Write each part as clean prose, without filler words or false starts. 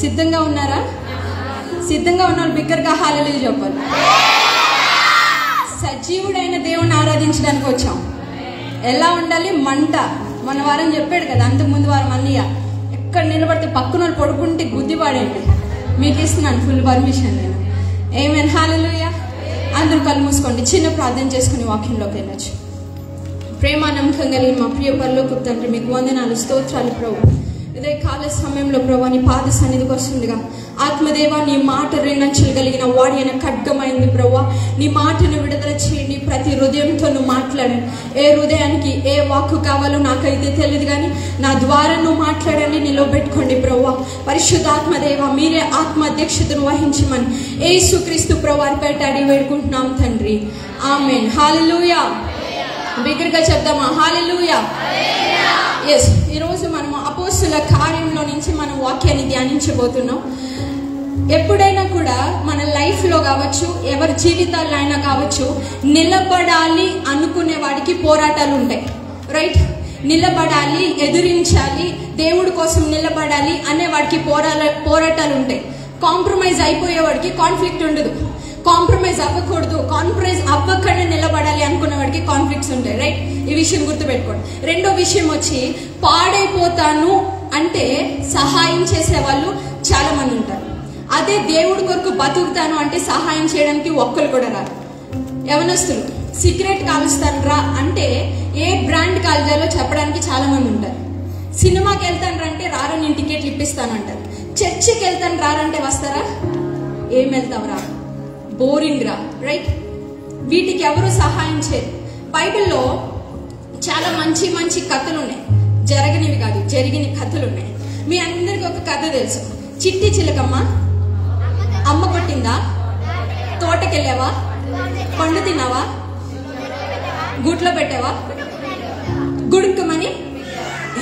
సిద్ధంగా ఉన్నారా? సిద్ధంగా ఉన్న వాళ్ళు బిగ్గరగా హల్లెలూయా చెప్పాలి. సజీవుడైన దేవుణ్ణి ఆరాధించడానికి వచ్చాం. ఎలా ఉండాలి? మంట. మన వారం చెప్పాడు కదా, అంతకుముందు వారం అన్నయ్య, ఎక్కడ నిలబడితే పక్కన వాళ్ళు పడుకుంటే గుద్ది పాడండి. మీకు ఇస్తున్నాను ఫుల్ పర్మిషన్ నేను. ఆమేన్, హల్లెలూయా. అందరూ కళ్ళు మూసుకోండి, చిన్న ప్రార్థన చేసుకుని వాక్యంలోకి వెళ్ళొచ్చు. ప్రేమ నమ్మకం కలిగిన మా ప్రియ పరలోకపు తండ్రి, మీకు వందనాలు, స్తోత్రాలు ప్రభు. ఇదే కాల సమయంలో ప్రభు నీ పాద సన్నిధికి వస్తుందిగా ఆత్మదేవ, నీ మాట రెండంచులు కలిగిన వాడి అయిన ఖడ్గమైంది ప్రభు. నీ మాటను విడుదల చేయండి, ప్రతి హృదయంతో నువ్వు మాట్లాడండి. ఏ హృదయానికి ఏ వాక్కు కావాలో నాకైతే తెలియదు, కానీ నా ద్వారా నువ్వు మాట్లాడండి, నీలో పెట్టుకోండి ప్రభు. పరిశుద్ధాత్మదేవ, మీరే ఆత్మ అధ్యక్షతను వహించమని యేసుక్రీస్తు ప్రభువారి పేట అడిగి వేడుకుంటున్నాం తండ్రి. ఆమేన్, హల్లెలూయా. బిగ్గరగా చెప్దామా? హల్లెలూయా. ఎస్, ఈరోజు మనము అపోస్తుల కార్యంలో నుంచి మనం వాక్యాన్ని ధ్యానించబోతున్నాం. ఎప్పుడైనా కూడా మన లైఫ్లో కావచ్చు, ఎవరి జీవితాల్లో అయినా కావచ్చు, నిలబడాలి అనుకునే వాడికి పోరాటాలు ఉంటాయి. రైట్? నిలబడాలి, ఎదిరించాలి, దేవుడి కోసం నిలబడాలి అనే వాడికి పోరాటాలు ఉంటాయి. కాంప్రమైజ్ అయిపోయేవాడికి కాన్ఫ్లిక్ట్ ఉండదు. కాంప్రమైజ్ అవ్వకూడదు, కాంప్రమైజ్ అవ్వకుండా నిలబడాలి అనుకున్న వాడికి కాన్ఫ్లిక్ట్స్ ఉంటాయి. రైట్? ఈ విషయం గుర్తుపెట్టుకోండి. రెండో విషయం వచ్చి, పాడైపోతాను అంటే సహాయం చేసే వాళ్ళు చాలా మంది ఉంటారు. అదే దేవుడి కొరకు బతుకుతాను అంటే సహాయం చేయడానికి ఒక్కరు కూడా రారు. యవనస్తులు సిగరెట్ కాలుస్తాను రా అంటే ఏ బ్రాండ్ కాల్చాలో చెప్పడానికి చాలా మంది ఉంటారు. సినిమాకి వెళ్తాను రా అంటే రారా, నేను టికెట్లు ఇప్పిస్తాను అంటారు. చర్చికి వెళ్తాను రారంటే వస్తారా? ఏం వెళ్తావు రా, బోరింగ్ రా. రైట్? వీటికి ఎవరు సహాయం చేయరు. బైబిల్లో చాలా మంచి మంచి కథలు ఉన్నాయి, జరగనివి కాదు, జరిగిన కథలు ఉన్నాయి. మీ అందరికి ఒక కథ తెలుసు. చిట్టి చిలకమ్మ అమ్మ కొట్టిందా? తోటకెళ్ళావా? పండు తిన్నావా? గుట్లో పెట్టావా? గుడుక్కమని.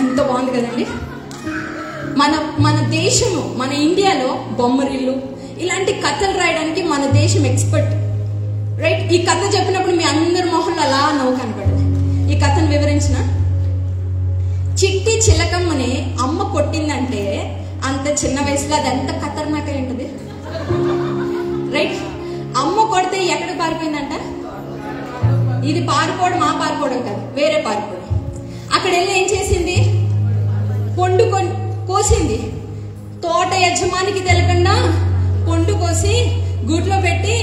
ఎంత బాగుంది కదండి. మన దేశము, మన ఇండియాలో బొమ్మరిల్లు ఇలాంటి కథలు రాయడానికి మన దేశం ఎక్స్పర్ట్. రైట్? ఈ కథ చెప్పినప్పుడు మీ అందరి మొహంలో అలా నవ్వు కనపడదు. ఈ కథను వివరించిన, చిట్టి చిలకమ్మని అమ్మ కొట్టిందంటే అంత చిన్న వయసులో అది ఎంత ఖతర్నాక ఉంటుంది. రైట్? అమ్మ కొడితే ఎక్కడ పారిపోయిందంట? ఇది పారిపోవడం, మా పారిపోవడం కాదు, వేరే పారిపోవడం. అక్కడ వెళ్ళి ఏం చేసింది? పొండు కోసింది. తోట యజమానికి తెలకుండా పొండు కోసి గూట్లో పెట్టి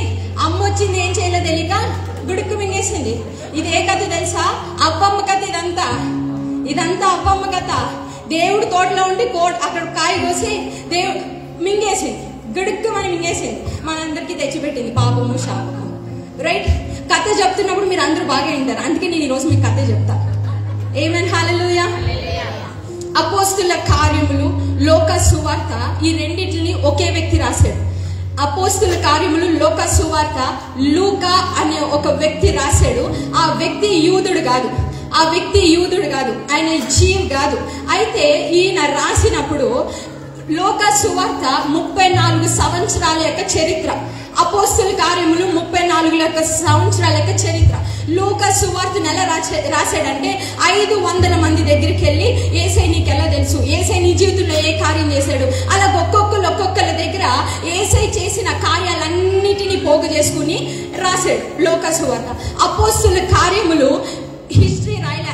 అమ్మ వచ్చింది ఏం చేయలేదు తెలియక గుడుక్కు మింగేసింది. ఇదే కథ తెలుసా? అబ్బమ్మ కథ. ఇదంతా అబ్బమ్మ కథ. దేవుడు తోటలో ఉండి అక్కడ కాయ కోసి దేవుడు మింగేసింది, గుడుక్కు మనం మింగేసింది, మనందరికీ తెచ్చిపెట్టింది పాపము శాపము. రైట్? కథ చెప్తున్నప్పుడు మీరు అందరూ బాగా వింటారు, అందుకే నేను ఈరోజు మీకు కథ చెప్తా. ఆమేన్, హల్లెలూయా. అపోస్తుల కార్యములు, లోక సువార్త, ఈ రెండింటిని ఒకే వ్యక్తి రాశాడు. అపోస్తుల కార్యములు, లోక సువార్త లూకా అనే ఒక వ్యక్తి రాశాడు. ఆ వ్యక్తి యూదుడు కాదు, ఆయన జీవ్ కాదు. అయితే ఈయన రాసినప్పుడు లోక సువార్త 34 సంవత్సరాల యొక్క చరిత్ర, అపోస్తుల కార్యములు 34 సంవత్సరాల యొక్క చరిత్ర. లూకా సువార్తను ఎలా రాశాడంటే 500 మంది దగ్గరికి వెళ్ళి, ఏసై నీకు ఎలా తెలుసు, ఏసై నీ జీవితంలో ఏ కార్యం చేశాడు, అలా ఒక్కొక్కరి దగ్గర ఏసై చేసిన కార్యాలన్నిటినీ పోగు చేసుకుని రాశాడు లూకా సువార్త. అపోస్తుల కార్యములు హిస్టరీ రాయలే,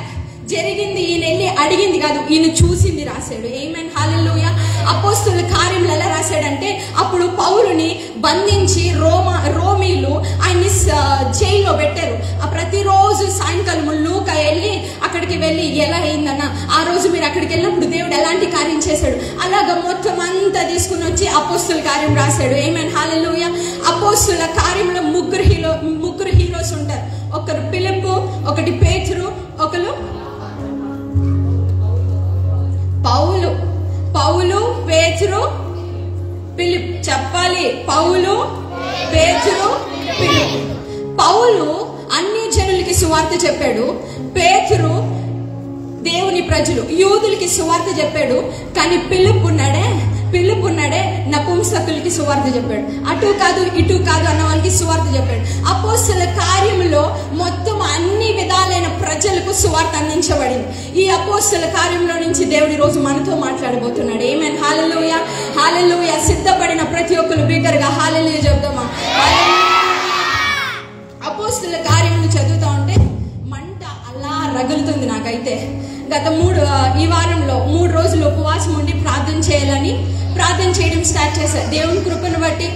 జరిగింది ఈయన వెళ్ళి అడిగింది కాదు, ఈయన చూసింది రాశాడు. ఆమేన్, హల్లెలూయా. అపోస్తుల కార్యములు ఎలా రాశాడంటే, అప్పుడు పౌలుని బంధించి రోమీలు ఆయన్ని జైల్లో పెట్టారు. ప్రతిరోజు సాయంకాలం లూకా అక్కడికి వెళ్ళి ఎలా అయిందన్న, ఆ రోజు మీరు అక్కడికి వెళ్ళినప్పుడు దేవుడు ఎలాంటి కార్యం చేశాడు, అలాగా మొత్తం అంతా తీసుకుని వచ్చి అపోస్తుల కార్యం రాశాడు. ఆమేన్, హల్లెలూయా. అపోస్తుల కార్యంలో ముగ్గురు హీరోస్ ఉంటారు. ఒకరు ఫిలిప్పు, ఒకటి పేతురు, ఒకరు పౌలు, పేతురు, ఫిలిప్. చెప్పాలి, పౌలు, పేతురు, ఫిలిప్. పౌలు అన్ని జనులకి సువార్త చెప్పాడు. పేతురు దేవుని ప్రజలు, యూదులకి సువార్త చెప్పాడు. కానీ ఫిలిప్ ఉన్నాడే నపుంసకులకి సువార్త చెప్పాడు. అటు కాదు ఇటు కాదు అన్న వాళ్ళకి సువార్త చెప్పాడు. అపోస్తల కార్యములో మొత్తం అన్ని విధాలైన ప్రజలకు సువార్త అందించబడింది. ఈ అపోస్తల కార్యంలో నుంచి దేవుడి రోజు మనతో మాట్లాడబోతున్నాడు. ఆమేన్, హల్లెలూయా. హల్లెలూయా. సిద్ధపడిన ప్రతి ఒక్కరు బిగ్గరగా హల్లెలూయా చెప్దామా. అపోస్తుల కార్యములు చదువుతా ఉంటే మంట అలా రగులుతుంది నాకైతే. ఈ వారంలో 3 రోజులు ఉపవాసం ఉండి ప్రార్థన చేయడం స్టార్ట్ చేశారు. దేవుని కృపను బట్టి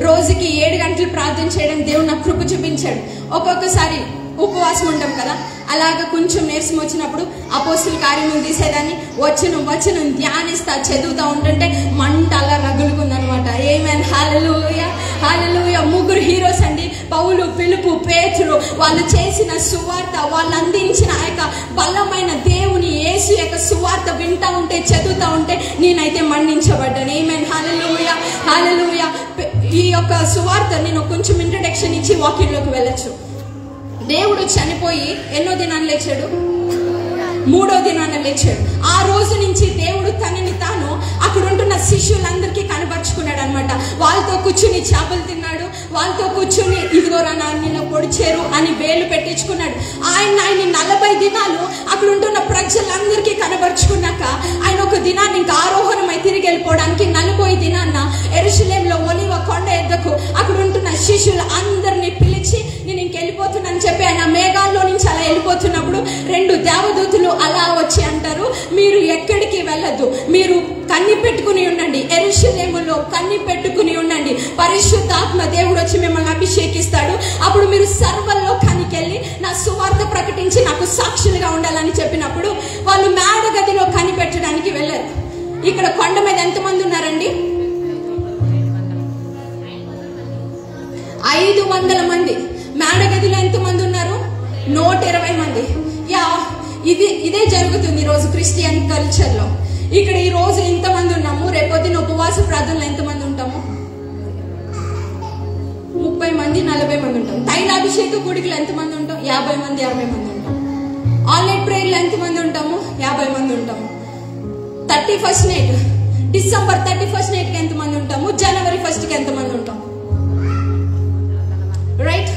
రోజుకి 7 గంటలు ప్రార్థన చేయడం దేవుడు నాకు కృప చూపించాడు. ఒక్కొక్కసారి ఉపవాసం ఉంటాం కదా, అలాగా కొంచెం నీరసం వచ్చినప్పుడు అపోస్తుల కార్యములు తీసేదాన్ని వచనం ధ్యానిస్తా చదువుతా ఉంటుంటే మంట అలా రగులుకుందనమాట. ఆమేన్. హల్లెలూయా హల్లెలూయా. 3 హీరోస్ అండి, పౌలు, ఫిలిప్పు, పేతురు. వాళ్ళు చేసిన సువార్త, వాళ్ళు అందించిన ఆ యొక్క బలమైన దేవుని యేసు యొక్క సువార్త వింటా ఉంటే చదువుతా ఉంటే నేనైతే మన్నించబడ్డాను. ఆమేన్. హల్లెలూయా హల్లెలూయా. ఈ యొక్క సువార్త నేను కొంచెం ఇంట్రడక్షన్ ఇచ్చి వాక్యంలోకి వెళ్ళొచ్చు. దేవుడు చనిపోయి ఎన్నో దినాన్ని లేచాడు? 3వ దినాన్ని లేచాడు. ఆ రోజు నుంచి దేవుడు తనని తాను అక్కడ ఉంటున్న శిష్యులందరికీ కనబరుచుకున్నాడు అనమాట. వాళ్ళతో కూర్చుని చేపలు తిన్నాడు, వాళ్ళతో కూర్చుని ఇదిగోరా నిన్న పొడిచేరు అని వేలు పెట్టించుకున్నాడు. ఆయన 40 దినాలు అక్కడ ఉంటున్న ప్రజలందరికీ కనబరుచుకున్నాక ఆయన ఒక దినాన్ని ఇంకా ఆరోహణమై తిరిగి వెళ్ళిపోవడానికి 40 దినాన్న యెరూషలేములో ఒలీవ కొండ ఎద్దకు అక్కడ ఉంటున్న శిష్యులు అందరినీ పిలిచి నేను ఇంకెళ్ళిపోతున్నాను చెప్పి ఆయన మేఘాల్లో నుంచి అలా వెళ్ళిపోతున్నప్పుడు 2 దేవదూతలు అలా వచ్చి అంటారు, మీరు ఎక్కడికి వెళ్ళదు, మీరు కన్ని పెట్టుకుని ఉండండి, యెరూషలేములో కన్ని పెట్టుకుని ఉండండి, పరిశుద్ధాత్మ దేవుడు వచ్చి మిమ్మల్ని అభిషేకిస్తాడు, అప్పుడు మీరు సర్వలోకానికి వెళ్ళి నా సువార్త ప్రకటించి నాకు సాక్షులుగా ఉండాలని చెప్పినప్పుడు వాళ్ళు మేడ గదిలో కని పెట్టడానికి వెళ్ళారు. ఇక్కడ కొండ మీద ఎంతమంది ఉన్నారండి? 500 మంది. మేడగదిలో ఎంతమంది ఉన్నారు? 120 మంది. ఇదే జరుగుతుంది ఈ రోజు క్రిస్టియన్ కల్చర్ లో. ఇక్కడ ఈ రోజు ఇంతమంది ఉన్నాము, రేపొద్దున ఉపవాస ప్రార్థనలో ఎంతమంది ఉంటాము? 30 మంది 40 మంది ఉంటాం. తైలాభిషేక కూడికలు ఎంతమంది ఉంటాం? 50 మంది 60 మంది ఉంటాం. ఆల్ నైట్ ప్రేయర్లు ఎంతమంది ఉంటాము? 50 మంది ఉంటాము. 31st night, December 31st night కి ఎంతమంది ఉంటాము? జనవరి 1st కి ఎంతమంది ఉంటాం? రైట్?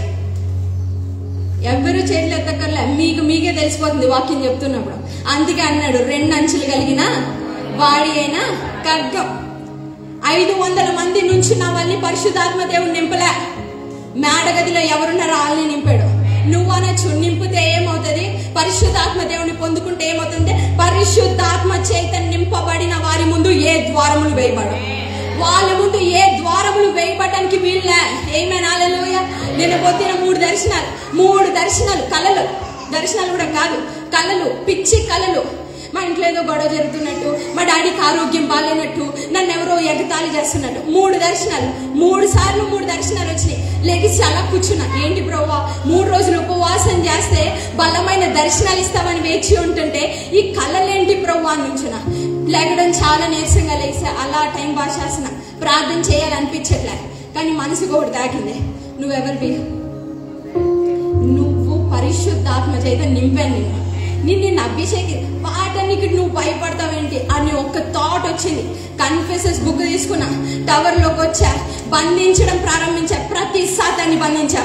ఎవరు చేతులు ఎత్తకర్లే, మీకే తెలిసిపోతుంది వాక్యం చెప్తున్నప్పుడు. అందుకే అన్నాడు 2 అంచులు కలిగిన వాడి అయినా ఖడ్గం. 500 మంది నుంచి నా వాళ్ళని పరిశుద్ధాత్మ దేవుడు నింపలే. మేడగదిలో ఎవరున్నారో వాళ్ళని నింపాడు. నువ్వు అనొచ్చు, నింపితే ఏమవుతుంది? పరిశుద్ధాత్మ దేవుని పొందుకుంటే ఏమవుతుంది? పరిశుద్ధాత్మ చేత నింపబడిన వారి ముందు ఏ ద్వారములు వేయబడు, వాళ్ళ ముందు ఏ ద్వారములు వేయబడడానికి వీళ్ళే. ఆమేన్. హల్లెలూయా. నిన్న పొద్దున 3 దర్శనాలు, కళలు, దర్శనాలు కూడా కాదు, కళలు, పిచ్చి కళలు. మా ఇంట్లో ఏదో గొడవ జరుగుతున్నట్టు, మా డాడీకి ఆరోగ్యం బాగాలేనట్టు, నన్ను ఎవరో ఎగతాళి చేస్తున్నట్టు 3 దర్శనాలు. 3 సార్లు 3 దర్శనాలు వచ్చినాయి. లెగిసి అలా కూర్చున్నా. ఏంటి బ్రోవా, 3 రోజులు ఉపవాసం చేస్తే బలమైన దర్శనాలు ఇస్తామని వేచి ఉంటుంటే ఈ కళలేంటి బ్రోవా అని నుంచున్నా. లేకడం చాలా నీరసంగా లేసా. అలా టైం పాస్ చేసిన, ప్రార్థన చేయాలనిపించట్లే. కానీ మనసుకు ఒకటి తాకింది, నువ్వెవరివి? నువ్వు పరిశుద్ధాత్మ చేత నింపాను నిన్ను అభిషేకి, వాటానికి నువ్వు భయపడతావేంటి అని ఒక థాట్ వచ్చింది. కన్ఫెసెస్ బుక్ తీసుకున్నా, టవర్ లోకి వచ్చా, బంధించడం ప్రారంభించా. ప్రతి సాతాన్ని బంధించా.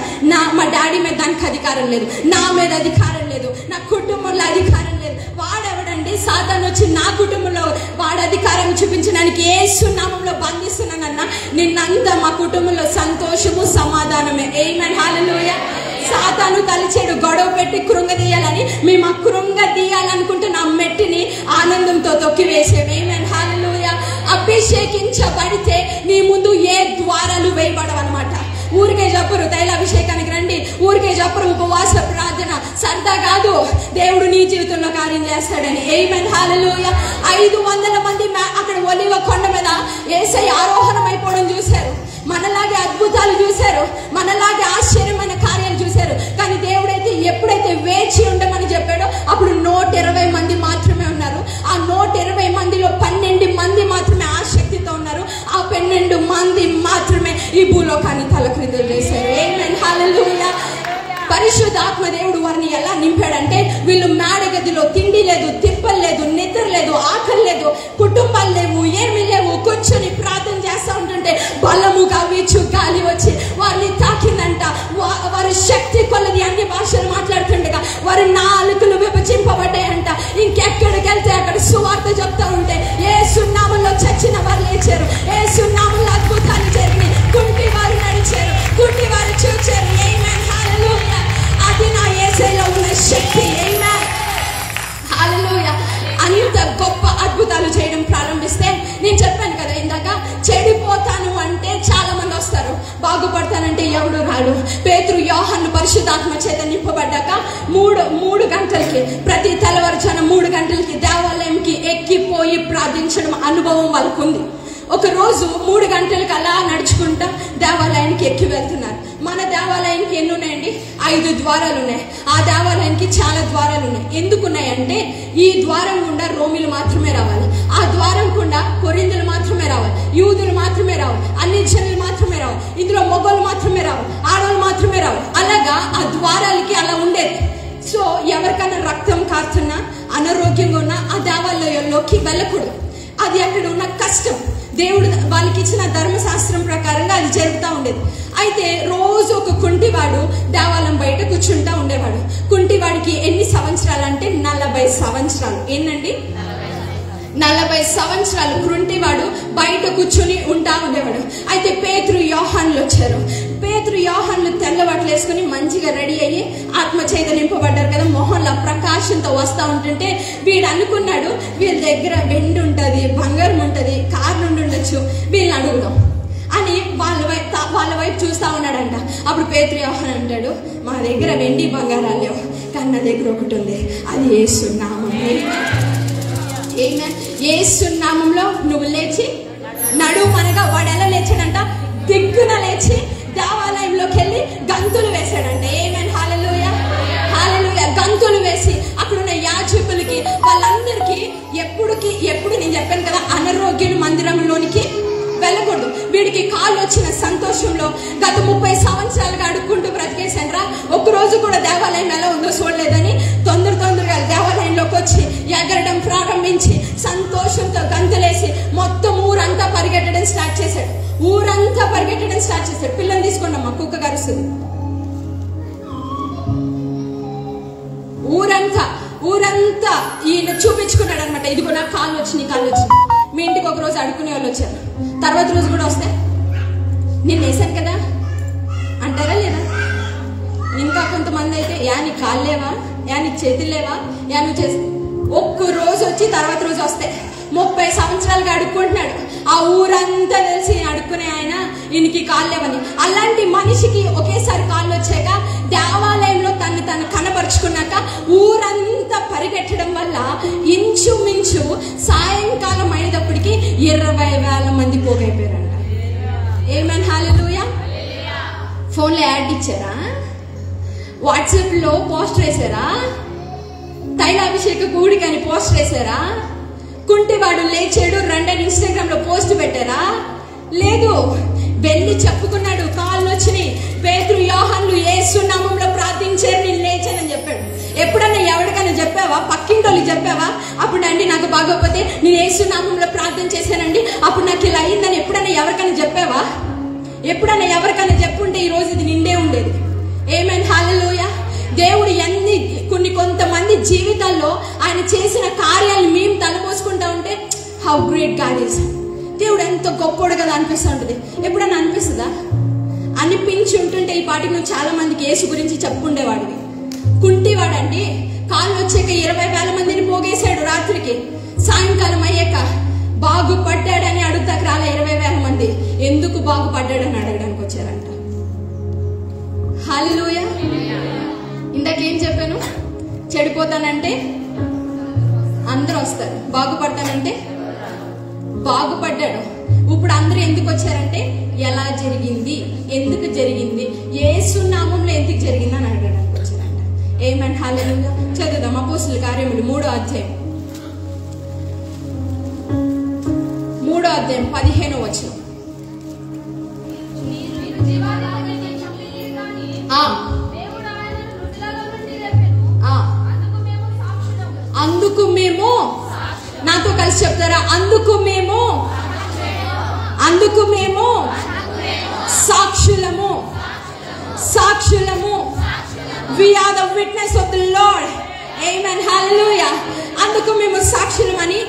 మా డాడీ మీద దానికి అధికారం లేదు, నా మీద అధికారం లేదు, నా కుటుంబంలో అధికారం లేదు. వాడెవడండి? సాతాను వచ్చి నా కుటుంబంలో వాడి అధికారం చూపించడానికి యేసు నామములో బంధిస్తున్నానన్నా నిన్నంతా మా కుటుంబంలో సంతోషము సమాధానమే. ఆమేన్. హల్లెలూయా. సాతాను తలచేడు గొడవ పెట్టి కృంగదీయాలని, మేము ఆ కృంగదీయాలనుకుంటున్న ఆ మెట్టిని ఆనందంతో తొక్కివేసేవి. ఆమేన్. హల్లెలూయా. అభిషేకించబడితే నీ ముందు ఏ ద్వారాలు వేయబడవన్నమాట. ఊరికే చెప్పరు తైలాభిషేకానికి రండి, ఊరికే చెప్పరు ఉపవాస ప్రార్థన, సరదా కాదు, దేవుడు నీ జీవితంలో కార్యం చేస్తాడని. ఆమేన్. హల్లెలూయా. 500 మంది అక్కడ ఒలీవ కొండ మీద యేసయ్య ఆరోహణం అయిపోవడం చూశారు. మనలాగే అద్భుతాలు చూశారు, మనలాగే ఆశ్చర్యమైన కార్యాలు చూశారు. కానీ దేవుడైతే ఎప్పుడైతే వేచి ఉండమని చెప్పాడో అప్పుడు 120 మంది మాత్రమే ఉన్నారు. ఆ 120 మందిలో 12 మంది మాత్రమే ఆ శక్తితో ఉన్నారు. ఆ 12 మంది మాత్రమే ఈ భూలోకాన్ని తలక్రిందులు చేశారు. ఆమేన్. హల్లెలూయా. పరిశుద్ధాత్మ దేవుడు వారిని ఎలా నింపాడంటే, వీళ్ళు మేడగదిలో తిండి లేదు, తిప్పలు లేదు, నిద్ర లేదు, ఆకలి లేదు, కుటుంబాలు లేవు, ఏమీ లేవు, కూర్చొని ప్రార్థన చేస్తూ ఉంటుంటే బలముగా వీచు గాలి వచ్చి వారిని తాకిందంట. వారి శక్తి కొలది అన్ని భాషలు మాట్లాడుతుండగా వారి నాలుకలు విభజింపబడ్డాయంట. ఇంకెక్కడికి వెళ్తే అక్కడ సువార్త చెప్తా ఉంటే యేసు నామములో చచ్చిన వారు లేచారు, ఎవడు రాడు. పేతురు యోహాను పరిశుద్ధాత్మ చేత నింపబడ్డాక మూడు గంటలకి, ప్రతి తెల్లవారుజామున 3 గంటలకి దేవాలయంకి ఎక్కిపోయి ప్రార్థించడం అనుభవం వాళ్ళకు ఉంది. ఒక రోజు 3 గంటలకు అలా నడుచుకుంటా దేవాలయానికి ఎక్కి వెళ్తున్నారు. మన దేవాలయానికి ఎన్ని ఉన్నాయండి? 5 ద్వారాలు ఉన్నాయి. ఆ దేవాలయానికి చాలా ద్వారాలు ఉన్నాయి. ఎందుకున్నాయంటే ఈ ద్వారం గుండా రోమిలు మాత్రమే రావాలి, ఆ ద్వారం గుండా కొరింథీయులు మాత్రమే రావాలి, యూదులు మాత్రమే రావాలి, అన్ని జనులు మాత్రమే రావాలి, ఇందులో మొగోళ్ళు మాత్రమే రావాలి, ఆడవాళ్ళు మాత్రమే రావాలి. అలాగా ఆ ద్వారాలకి అలా ఉండేది. సో ఎవరికైనా రక్తం కారుతున్నా, అనారోగ్యంగా ఉన్నా ఆ దేవాలయంలోకి వెళ్ళకూడదు. అది అక్కడ ఉన్న కష్టం. దేవుడు వాళ్ళకి ఇచ్చిన ధర్మశాస్త్రం ప్రకారంగా అది జరుగుతూ ఉండేది. అయితే రోజు ఒక కుంటివాడు దేవాలయం బయట కూర్చుంటా ఉండేవాడు. కుంటివాడికి ఎన్ని సంవత్సరాలు అంటే 40 సంవత్సరాలు. ఏంటండి? 40 సంవత్సరాలు కుంటివాడు బయట కూర్చుని ఉంటా ఉండేవాడు. అయితే పేతురు యోహానులు వచ్చారు. పేతురు యోహానులు తెల్లబట్టలు వేసుకుని మంచిగా రెడీ అయ్యి ఆత్మ చేత నింపబడ్డారు కదా, మొహంలో ప్రకాశంతో వస్తూ ఉంటుంటే వీడు అనుకున్నాడు, వీళ్ళ దగ్గర వెండి ఉంటుంది, బంగారం ఉంటుంది, కార్లు ఉండొచ్చు, వీళ్ళని అడుగుదాం అని వాళ్ళ వైపు చూస్తూ ఉన్నాడంట. అప్పుడు పేతురు యోహాను అంటాడు, మా దగ్గర వెండి బంగారాలు లేవు, కానీ నా దగ్గర ఒకటి ఉంది, అది యేసు నామం. యేసు నామంలో నువ్వు లేచి నడుము అనగా వాడు ఎలా లేచాడంట? దిగ్గున లేచి దేవాలయంలోకి వెళ్ళి గంతులు వేశాడంట. ఆమేన్, హల్లెలూయా, హల్లెలూయా. గంతులు వేసి అక్కడున్న యాజకులకి వాళ్ళందరికీ ఎప్పుడు నేను చెప్పాను కదా, అనారోగ్యులు మందిరంలోనికి వెళ్ళకూడదు. వీడికి కాళ్ళు వచ్చిన సంతోషంలో గత 30 సంవత్సరాలుగా అడుక్కుంటూ బ్రతికేశాను రా, ఒక్కరోజు కూడా దేవాలయం ఎలా ఉందో చూడలేదని తొందరగా దేవాలయంలోకి వచ్చి ఎగరడం ప్రారంభించి సంతోషంతో గంతులేసి మొత్తం ఊరంతా పరిగెట్టడం స్టార్ట్ చేశాడు. పిల్లలు తీసుకోండి అమ్మా, కుక్క కరుస్తుంది. ఊరంతా ఈయన చూపించుకున్నాడు అనమాట. ఇదిగో నాకు కాళ్ళు వచ్చినాయి. మీ ఇంటికి ఒక రోజు అడుక్కునే వాళ్ళు వచ్చారు, తర్వాత రోజు కూడా వస్తే నేను వేసాను కదా అంటారా లేదా? ఇంకా కొంతమంది అయితే నీకు కాళ్ళు లేవా, నీకు చేతులు లేవా, నువ్వు చేసి ఒక్క రోజు వచ్చి తర్వాత రోజు వస్తే 30 సంవత్సరాలుగా అడుక్కుంటున్నాడు. ఆ ఊరంతా తెలిసి అడుక్కునే ఆయన ఈయనకి కాళ్ళు లేవని. అలాంటి మనిషికి ఒకేసారి కాళ్ళు వచ్చాక దేవాలయంలో తను కనపరుచుకున్నాక ఊరంతా పరిగెట్టడం వల్ల ఇంచుమించు సాయంకాలం అయ్యేటప్పటికి 20,000 మంది పోగైపోయారంట. ఆమేన్, హల్లెలూయా. ఫోన్లో యాడ్ ఇచ్చారా? వాట్సాప్ లో పోస్టర్ వేసారా? తైలాభిషేక కూడిక అని పోస్టర్ వేసారా? కుంటివాడు లేచాడు రండని ఇన్స్టాగ్రామ్ లో పోస్ట్ పెట్టారా? లేదు. వెళ్ళి చెప్పుకున్నాడు, కాళ్ళు వచ్చినాయి. పేతురు యోహానులు యేసు నామంలో ప్రార్థించారు, నేను లేచానని చెప్పాడు. ఎప్పుడన్నా ఎవరికైనా చెప్పావా? పక్కింటోళ్ళకి చెప్పావా? అప్పుడు అండి నాకు బాగోకపోతే నేను యేసు నామంలో ప్రార్థన చేశానండి, అప్పుడు నాకు ఇలా అయిందని ఎప్పుడన్నా ఎవరికైనా చెప్పావా? ఎప్పుడన్నా ఎవరికైనా చెప్పుంటే ఈ రోజు ఇది నిండే ఉండేది. ఆమేన్, హల్లెలూయా. దేవుడు కొంతమంది జీవితాల్లో ఆయన చేసిన కార్యాలను మేము తలపోసుకుంటా ఉంటే హౌ గ్రేట్ గాడ్ ఈస్, దేవుడు ఎంత గొప్పోడు కదా అనిపిస్తూ ఉంటుంది. ఎప్పుడన్నా అనిపిస్తుందా? అనిపించి ఉంటుంటే ఈ పాటికి నువ్వు చాలా మందికి యేసు గురించి చెప్పుకుండేవాడివి. కుంటివాడండి కాళ్ళు వచ్చాక 20,000 మందిని పోగేశాడు రాత్రికి. సాయంకాలం అయ్యాక బాగుపడ్డాడని అడుగుతాకు రాలే 20,000 మంది. ఎందుకు బాగుపడ్డాడని అడగడానికి వచ్చారంట. హల్లెలూయా. ఇందాకేం చెప్పాను? చెడిపోతానంటే అందరూ వస్తారు, బాగుపడతానంటే బాగుపడ్డాడు. ఇప్పుడు అందరూ ఎందుకు వచ్చారంటే ఎలా జరిగింది, ఎందుకు జరిగింది, యేసు నామంలో ఎందుకు జరిగింది అని అడగడానికి వచ్చారంట. ఆమేన్, హల్లెలూయా. చదువుదాం అపోస్తుల కార్యములు 3వ అధ్యాయం 15వ వచనం. అందుకు మేము, నాతో కలిసి చెప్తారా? అందుకు మేము సాక్షులము. We are the witness of the Lord. Amen, hallelujah. అందుకు మేము సాక్షులమని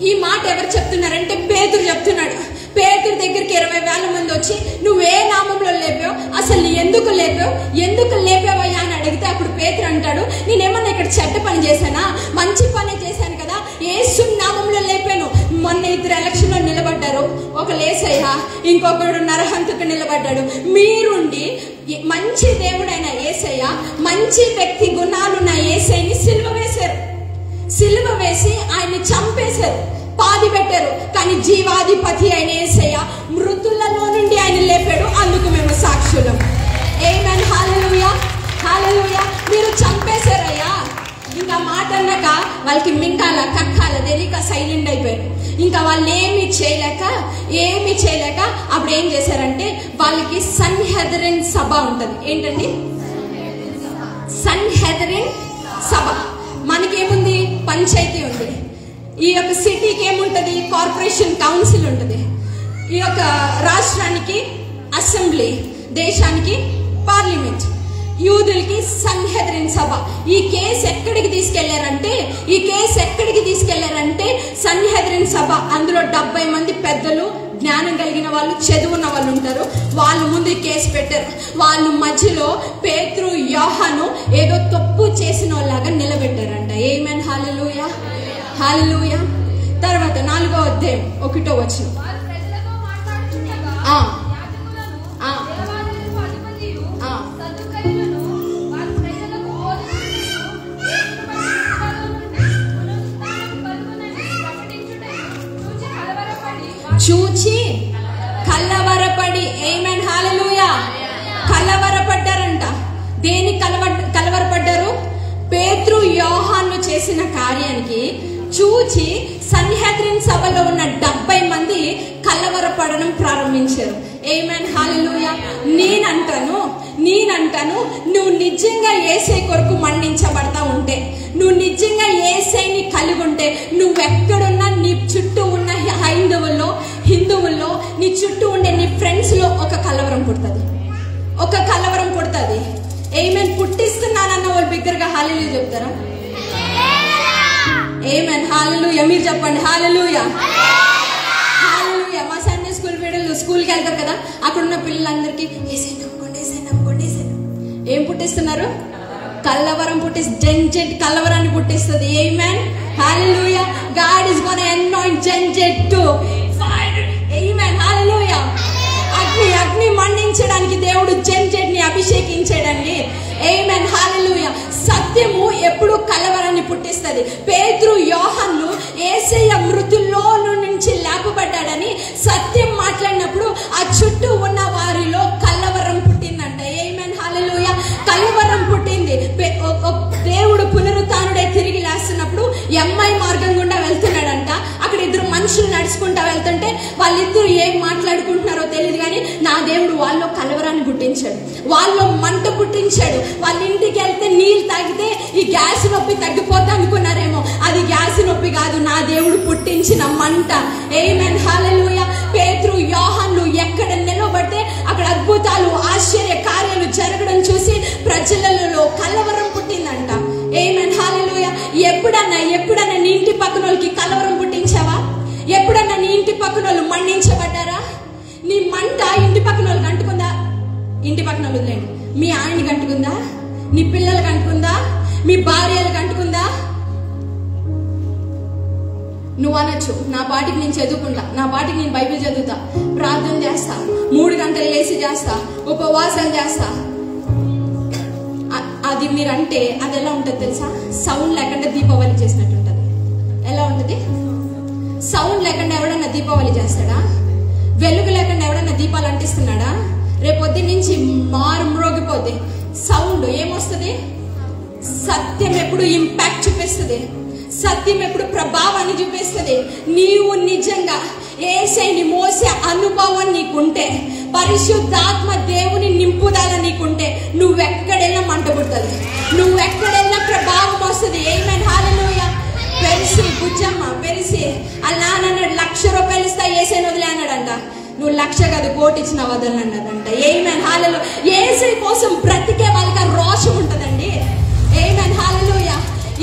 ఈ మాట ఎవరు చెప్తున్నారంటే పేతురు చెప్తున్నాడు. పేతురు దగ్గరికి 20,000 మంది వచ్చి నువ్వు ఏ నామంలో లేపావు, అసలు ఎందుకు లేపావయ్యా అని అడిగితే అప్పుడు పేతురు అంటాడు, నేనేమన్నా ఇక్కడ చెడ్డ పని చేశానా? మంచి పని చేశాను కదా, యేసు నామంలో లేపాను. మొన్న 2 ఎలక్షన్ లో నిలబడ్డారు, ఒకరు యేసయ్య, ఇంకొకడు నరహంతకు నిలబడ్డాడు. మీరుండి మంచి దేవుడైన యేసయ్య, మంచి వ్యక్తి గుణాలున్న యేసయ్యని సిలువ వేశారు. సిలువ వేసి ఆయన్ని చంపేశారు, పాది పెట్టారు. కానీ జీవాధిపతి అయిన యేసయ్య మృతులలో నుండి ఆయన లేపాడు. అందుకు మేము సాక్షులం. ఆమేన్. హల్లెలూయా, హల్లెలూయా. మీరు చంపేశారయ్యా. ఇంకా మాట అన్నాక వాళ్ళకి మింగాల కక్కాల తెలియక సైలెంట్ అయిపోయారు. ఇంకా వాళ్ళు ఏమి చేయలేక అప్పుడు ఏం చేశారంటే, వాళ్ళకి సన్హెద్రిన్ సభ ఉంటది. ఏంటండి సన్హెద్రిన్ సభ? మనకేముంది? పంచాయతీ ఉంది. ఈ యొక్క సిటీకి ఏముంటది? కార్పొరేషన్ కౌన్సిల్ ఉంటుంది. ఈ యొక్క రాష్ట్రానికి అసెంబ్లీ, దేశానికి పార్లమెంట్, యూదులకి సన్హెద్రిన్ సభ. ఈ కేసు ఎక్కడికి తీసుకెళ్లారంటే సన్హెద్రిన్ సభ. అందులో 70 మంది పెద్దలు, జ్ఞానం కలిగిన వాళ్ళు, చదువున్న వాళ్ళు ఉంటారు. వాళ్ళు ముందు కేసు పెట్టారు. వాళ్ళు మధ్యలో పేతురు, యోహాను ఏదో తప్పు చేసిన వాళ్ళలాగా నిలబెట్టారంట. ఆమేన్. హల్లెలూయా, హల్లెలూయా. తర్వాత 4వ అధ్యాయం 1వ వచనం. చూచి కలవరపడి. ఆమేన్. హల్లెలూయా. కలవరపడ్డారంట. దేని కలవరపడ్డారు? పేతురు, యోహాను చేసిన కార్యానికి చూచి సన్హెద్రిన్ సభలో ఉన్న 70 మంది కలవరపడడం ప్రారంభించారు. ఆమేన్. హల్లెలూయా. నేనంటాను నువ్వు నిజంగా యేసై కొరకు మండించబడతా ఉంటే, నువ్వు నిజంగా యేసైని కలిగి ఉంటే, నువ్వెక్కడున్నా నీ చుట్టూ ఉన్న హిందువుల్లో నీ చుట్టూ ఉండే నీ ఫ్రెండ్స్ లో ఒక కలవరం పుడుతుంది. ఆమేన్. పుట్టిస్తున్నానన్న వాళ్ళు బిగ్గరగా హల్లెలూయా చెప్తారా? ఆమేన్. హల్లెలూయా. మీరు చెప్పండి హల్లెలూయా, హల్లెలూయా. మా సండే స్కూల్ పిల్లలు స్కూల్కి వెళ్తారు కదా, అక్కడ ఉన్న పిల్లలందరికీ యేసయ్య నమ్ముకోండి, యేసయ్య నమ్ముకోండి, యేసయ్య. ఏం పుట్టిస్తున్నారు? కలవరం పుట్టిస్తుంది. కలవరాన్ని పుట్టిస్తుంది. ఆమేన్. హల్లెలూయా. గాడ్ ఇస్ గోనా అనాయింట్ జెంజెట్ టు ఫైర్. ఆమేన్. హల్లెలూయా. అగ్ని మండించడానికి దేవుడు జెంజెట్ ని అభిషేకించాడండి. ఆమేన్. హల్లెలూయా. సత్యము ఎప్పుడు కలవరాన్ని పుట్టిస్తుంది. పేతురు, యోహాను యేసయ్య మృతుల్లో నుంచి లేపబడ్డాడని సత్యం మాట్లాడినప్పుడు ఆ చుట్టూ ఉన్న వారిలో కలవరం పుట్టిందంట. ఆమేన్. హల్లెలూయా. కలవరం పుట్టింది. దేవుడు పునరుత్థానుడై తిరిగి లేస్తున్నప్పుడు ఎమ్మాయి మార్గం గుండా వెళ్తున్నాడంట. అక్కడ 2 మనుషులు నడుచుకుంటా వెళ్తుంటే వాళ్ళిద్దరు ఏం మాట్లాడుకుంటున్నారో తెలియదు, కానీ నా దేవుడు వాళ్ళలో కలవరాన్ని పుట్టించాడు, వాళ్ళలో మంట పుట్టించాడు. వాళ్ళ ఇంటికి వెళ్తే నీళ్ళు తాగితే ఈ గ్యాస్ నొప్పి తగ్గిపోతా అనుకున్నారేమో, అది గ్యాస్ నొప్పి కాదు, నా దేవుడు పుట్టించిన మంట. ఆమేన్. హల్లెలూయా. పేతురు, యోహాను ఎక్కడ నిలబడితే అక్కడ అద్భుతాలు, ఆశ్చర్య కార్యాలు జరగడం చూసి ప్రజలలో కలవరం పుట్టిందంట. ఆమేన్. హల్లెలూయా. ఎప్పుడన్నా నీ ఇంటి పక్కన వాళ్ళకి కలవరం పుట్టించావా? ఎప్పుడన్నా నీ ఇంటి పక్కన వాళ్ళు మండించబడ్డారా? నీ మంట ఇంటి పక్కన వాళ్ళకి అంటుకుందా? ఇంటి పక్కన వాళ్ళు వదిలేండి, మీ ఆయనకి అంటుకుందా? నీ పిల్లలకి అంటుకుందా? మీ భార్యలకు అంటుకుందా? నువ్వు అనొచ్చు, నా పాటికి నేను చదువుకుంటా, నా పాటికి నేను బైబిల్ చదువుతా, ప్రార్థన చేస్తా, 3 గంటలు లేచి చేస్తా, ఉపవాసాలు చేస్తా. అది మీరంటే అది ఎలా ఉంటుంది తెలుసా? సౌండ్ లేకుండా దీపావళి చేసినట్టు ఉంటుంది. ఎలా ఉంటుంది? సౌండ్ లేకుండా ఎవడన్నా దీపావళి చేస్తాడా? వెలుగు లేకుండా ఎవడన్నా దీపాలు అంటిస్తున్నాడా? రేపొద్దు నుంచి మ్రోగిపోద్ది. సౌండ్ ఏమొస్తుంది? సత్యం ఎప్పుడు ఇంపాక్ట్ చూపిస్తుంది, సత్యం ఎప్పుడు ప్రభావాన్ని చూపిస్తుంది. నీవు నిజంగా యేసయ్యని మోసే అనుభవం నీకుంటే, పరిశుద్ధాత్మ దేవుని నింపుదల నీకుంటే, నువ్వెక్కడైనా మంట పుడుతుంది, నువ్వెక్కడైనా ప్రభావం వస్తుంది. ఆమేన్. హల్లెలూయా. పెరిసి బుజ్జమ్మ పెరిసి అలా అన్నాడు, 1,00,000 రూపాయలు ఇస్తా యేసయ్యని వదిలే అన్నాడంట. నువ్వు 1,00,000 కాదు, 1,00,000 ఇచ్చిన వదలన్నదంట. ఆమేన్. హల్లెలూయా. యేసయ్య కోసం బ్రతికే వాళ్ళకి రోషం ఉంటుందండి. ఆమేన్. హల్లెలూయా.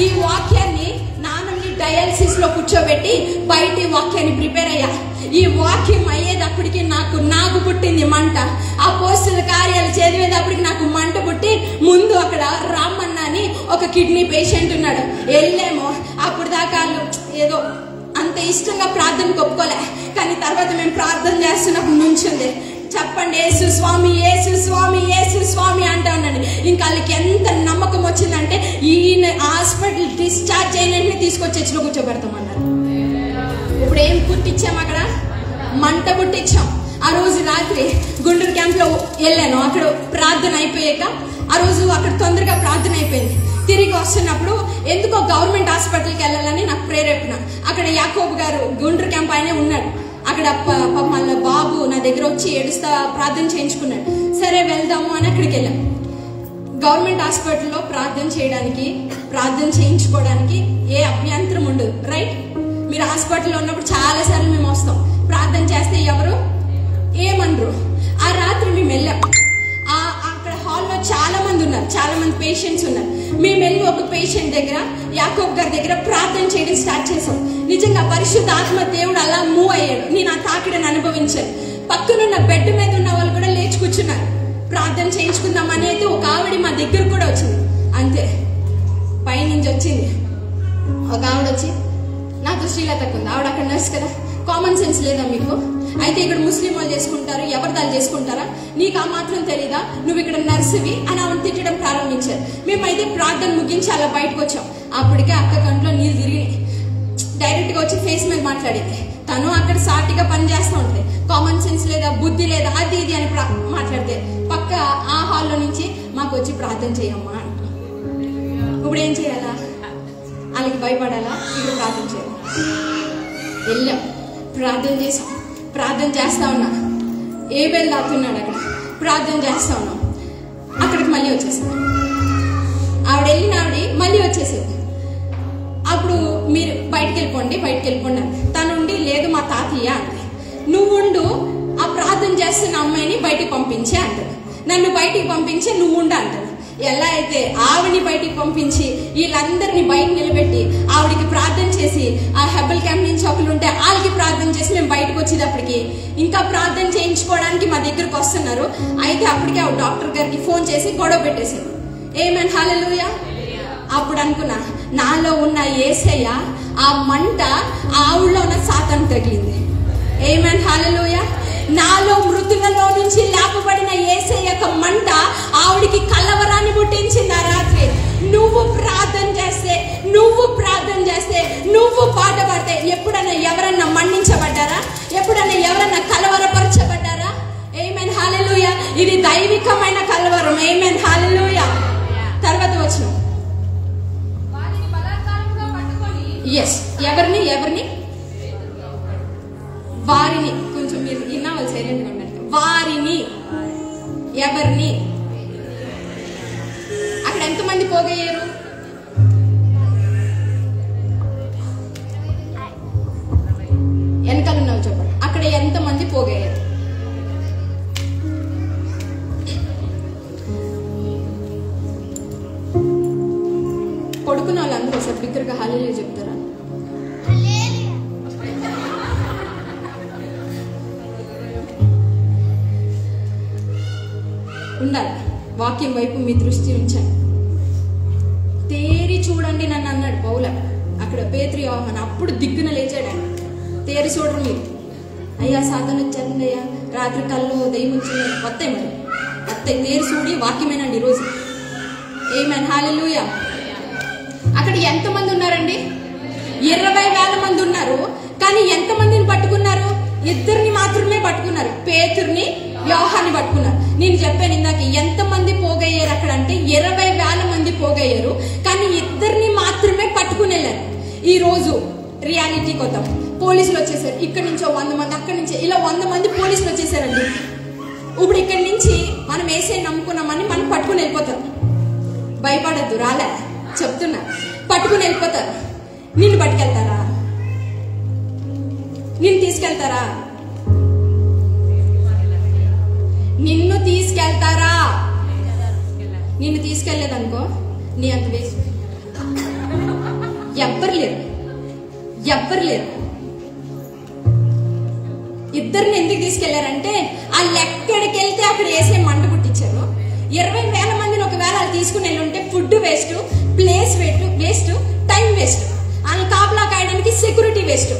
ఈ వాక్యాన్ని నాన్నని డయాలసిస్ లో కూర్చోబెట్టి బయట వాక్యాన్ని ప్రిపేర్ అయ్యా. ఈ వాక్యం అయ్యేటప్పటికి నాకు పుట్టింది మంట. అపోస్తలుల కార్యాలు చదివేటప్పటికి నాకు మంట పుట్టి, ముందు అక్కడ రామన్న అని ఒక కిడ్నీ పేషెంట్ ఉన్నాడు. వెళ్ళేమో అప్పుడు దాకా ఏదో అంత ఇష్టంగా ప్రార్థనకు ఒప్పుకోలే, కానీ తర్వాత మేము యేసు స్వామి యేసు స్వామి యేసు స్వామి అంటా ఉన్నాను. ఇంకా వాళ్ళకి ఎంత నమ్మకం వచ్చిందంటే ఈయన హాస్పిటల్ డిశ్చార్జ్ అయినట్టు తీసుకొచ్చి చర్చిలో కూర్చోబెడతామన్నారు. ఇప్పుడు ఏం పుట్టించాం, అక్కడ మంట పుట్టించాం. ఆ రోజు రాత్రి గుంటూరు క్యాంప్ లో వెళ్ళాను. అక్కడ ప్రార్థన అయిపోయాక ఆ రోజు అక్కడ తొందరగా ప్రార్థన అయిపోయింది. తిరిగి వస్తున్నప్పుడు ఎందుకో గవర్నమెంట్ హాస్పిటల్కి వెళ్ళాలని నాకు ప్రేరేపణ. అక్కడ యాకోబు గారు గుంటూరు క్యాంప్ ఆయనే ఉన్నాడు. అక్కడ మళ్ళీ బాబు నా దగ్గర వచ్చి ఏడుస్తా ప్రార్థన చేయించుకున్నాడు. సరే వెళ్దాము అని అక్కడికి వెళ్ళాం. గవర్నమెంట్ హాస్పిటల్లో ప్రార్థన చేయడానికి, ప్రార్థన చేయించుకోవడానికి ఏ అభ్యంతరం ఉండదు, రైట్? మీరు హాస్పిటల్లో ఉన్నప్పుడు చాలా సార్లు మేము వస్తాం, ప్రార్థన చేస్తే ఎవరు ఏమనరు. ఆ రాత్రి మేము వెళ్ళాం. అక్కడ హాల్లో చాలా మంది ఉన్నారు, చాలా మంది పేషెంట్స్ ఉన్నారు. మేము వెళ్ళి ఒక పేషెంట్ దగ్గర, యాకోబ్ గారి దగ్గర ప్రార్థన చేయడం స్టార్ట్ చేసాం. నిజంగా పరిశుద్ధ ఆత్మ దేవుడు అలా మూవ్ అయ్యాడు. నేను ఆ తాకిడిని అనుభవించాను. పక్కనున్న బెడ్ మీద ఉన్న వాళ్ళు కూడా లేచి కూర్చున్నారు. ప్రార్థన చేయించుకుందాం అనేది ఒక ఆవిడ మా దగ్గర కూడా వచ్చింది. అంతే, పైనుంచి వచ్చింది ఒక ఆవిడ వచ్చి, నాతో శ్రీలతకు ఉంది, ఆవిడ అక్కడ నర్స్ కదా, కామన్ సెన్స్ లేదా మీకు? అయితే ఇక్కడ ముస్లిం వాళ్ళు చేసుకుంటారు, ఎవరి దాన్ని చేసుకుంటారా, నీకు ఆ మాత్రం తెలీదా, నువ్వు ఇక్కడ నర్సువి అని ఆమెను తిట్టడం ప్రారంభించారు. మేమైతే ప్రార్థన ముగించి అలా బయటకు వచ్చాం. అప్పటికే అక్క కంట్లో నీళ్ళు తిరిగి డైరెక్ట్ గా వచ్చి ఫేస్ మీద మాట్లాడింది. తను అక్కడ సాటిగా పని చేస్తూ ఉంటుంది. కామన్ సెన్స్ లేదా, బుద్ధి లేదా, అది ఇది అని మాట్లాడితే పక్క ఆ హాల్లో నుంచి మాకు వచ్చి ప్రార్థన చేయమ్మా అంట. ఇప్పుడు ఏం చేయాలా? వాళ్ళకి భయపడాలా? ఇక్కడ ప్రార్థన చేయాలి. వెళ్ళాం, ప్రార్థన చేసాం. ప్రార్థన చేస్తా ఉన్నా, ఏ బెల్ దాతున్నాడు అక్కడ, ప్రార్థన చేస్తా ఉన్నాం. అక్కడికి మళ్ళీ వచ్చేసాం. ఆవిడ వెళ్ళిన ఆవిడ మళ్ళీ వచ్చేసేది. అప్పుడు మీరు బయటకు వెళ్ళిపోండి అంది. తనుండి లేదు మా తాతయ్య అంది. నువ్వు ఉండు, ఆ ప్రార్థన చేస్తున్న అమ్మాయిని బయటికి పంపించే అంటది. నన్ను బయటికి పంపించే నువ్వు ఉండ అంటది. ఎలా అయితే ఆవిడని బయటికి పంపించి వీళ్ళందరినీ బయట నిలబెట్టి ఆవిడికి ప్రార్థన చేసి, ఆ హెబల్ క్యాంప్ నుంచి ఒకరు ఉంటే వాళ్ళకి ప్రార్థన చేసి మేము బయటకు వచ్చేటప్పటికి ఇంకా ప్రార్థన చేయించుకోవడానికి మా దగ్గరకు వస్తున్నారు. అయితే అప్పటికే ఆ డాక్టర్ గారికి ఫోన్ చేసి గొడవ పెట్టేసారు. ఏమని హల్లెలూయా. అప్పుడు అనుకున్నా, నాలో ఉన్న యేసయ్య ఆ మంట ఆవిడలో ఉన్న సాతాను తగిలింది. ఏమని హల్లెలూయా. నాలో మృతులలో నుంచి లేపబడిన యేసయ్య యొక్క మంట ఆవిడికి కలవరాన్ని పుట్టించింది. ఆ రాత్రి నువ్వు ప్రార్థన చేస్తే, నువ్వు పాట పాడితే ఎప్పుడైనా ఎవరన్నా మన్నించబడ్డారా? ఎప్పుడైనా ఎవరన్నా కలవరపరచబడ్డారా? ఆమేన్ హల్లెలూయా. ఇది దైవికమైన కలవరం. ఆమేన్ హల్లెలూయా. తర్వాత వచ్చిన ఎవరిని వారిని, కొంచెం మీరు విన్నా వాళ్ళు సైలెంట్ గా ఉన్నారు. వారిని, ఎవరిని, అక్కడ ఎంతమంది పోగయ్యారు? వెనకాల ఉన్నావు చెప్పండి. అక్కడ ఎంతమంది పోగయ్యారు? పడుకున్న వాళ్ళందరూ ఒకసారి బిగ్గరగా హల్లెలూయా చెప్తారా? ఉండాలి. వాక్యం వైపు మీ దృష్టి ఉంచండి. తేరి చూడండి నన్ను అన్నాడు పౌల. అక్కడ పేతురు యోహాను అప్పుడు దిగ్గున లేచాడు. ఆయన తేరి చూడరు మీరు. అయ్యా సాతాను వచ్చారండి అయ్యా, రాత్రి కల్లో దయ్యం వచ్చింది, వస్తాయి మరి వస్తాయి. తేరి చూడి వాక్యమేనండి ఈరోజు. ఆమేన్ హల్లెలూయా. అక్కడ ఎంతమంది ఉన్నారండి? 20,000 మంది ఉన్నారు. కానీ ఎంతమందిని పట్టుకున్నారు? 2 మాత్రమే పట్టుకున్నారు. పేతురుని, యోహాన్ని పట్టుకున్నారు. నేను చెప్పాను ఇందాక ఎంతమంది పోగయ్యారు అక్కడ అంటే 20,000 మంది పోగయ్యారు. కానీ 2 మాత్రమే పట్టుకుని వెళ్ళారు. ఈ రోజు రియాలిటీకి వద్దాం. పోలీసులు వచ్చేసారు. ఇక్కడ నుంచో 100 మంది, అక్కడి నుంచి ఇలా 100 మంది పోలీసులు వచ్చేసారండి. ఇప్పుడు ఇక్కడి నుంచి మనం వేసే నమ్ముకున్నామని మనం పట్టుకుని వెళ్ళిపోతారు. భయపడద్దు, రాలే చెప్తున్నా. పట్టుకుని వెళ్ళిపోతారు. నిన్ను పట్టుకెళ్తారా? నిన్ను తీసుకెళ్తారా? నిన్ను తీసుకెళ్తారా? నిన్ను తీసుకెళ్లేదనుకో నీ అంత వేస్ట్. ఎవ్వరు లేరు. 2 ఎందుకు తీసుకెళ్లారంటే వాళ్ళు ఎక్కడికి వెళ్తే అక్కడ వేసే మంట పుట్టించారు. 20,000 మందిని ఒకవేళ వాళ్ళు తీసుకుని వెళ్ళి ఉంటే food waste, place waste, time waste, వాళ్ళు కాపలా కాయడానికి సెక్యూరిటీ వేస్ట్.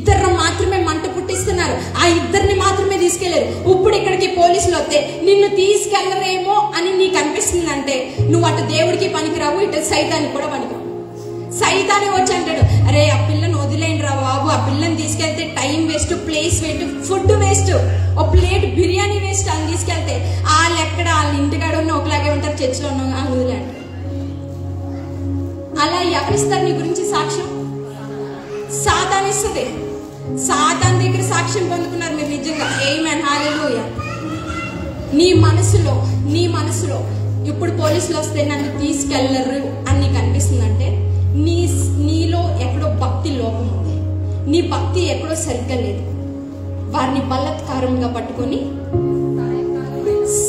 2 మాత్రమే మంట పుట్టిస్తున్నారు. ఆ 2 మాత్రమే తీసుకెళ్లారు. ఇప్పుడు ఇక్కడికి పోలీసులు వస్తే నిన్ను తీసుకెళ్లరేమో అని నీకు అనిపిస్తుందంటే నువ్వు అటు దేవుడికి పనికిరావు, ఇటు సైతానికి కూడా పనికిరావు. సైతాన్ని వచ్చి అంటాడు, అరే ఆ పిల్లని వదిలేండి రా బాబు, ఆ పిల్లని తీసుకెళ్తే time waste, place waste, food waste, ఒక ప్లేట్ బిర్యానీ వేస్ట్ అని తీసుకెళ్తే వాళ్ళు ఎక్కడ వాళ్ళ ఇంటికాడ ఉన్న ఒకలాగే ఉంటారు, చర్చిలో ఉన్న వాళ్ళు వదిలేంటారు. అలా ఎవరిస్తారు నీ గురించి సాక్ష్యం? సాతాన్ ఇస్తుంది. సాతాన్ దగ్గర సాక్ష్యం పొందుకున్నారు మీరు నిజంగా. ఆమేన్, హల్లెలూయా. నీ మనసులో ఇప్పుడు పోలీసులు వస్తే నన్ను తీసుకెళ్లరు అని నీకు అనిపిస్తుందంటే నీలో ఎక్కడో భక్తి లోపం ఉంది, నీ భక్తి ఎక్కడో సరిగ్గా లేదు. వారిని బలత్కారంగా పట్టుకొని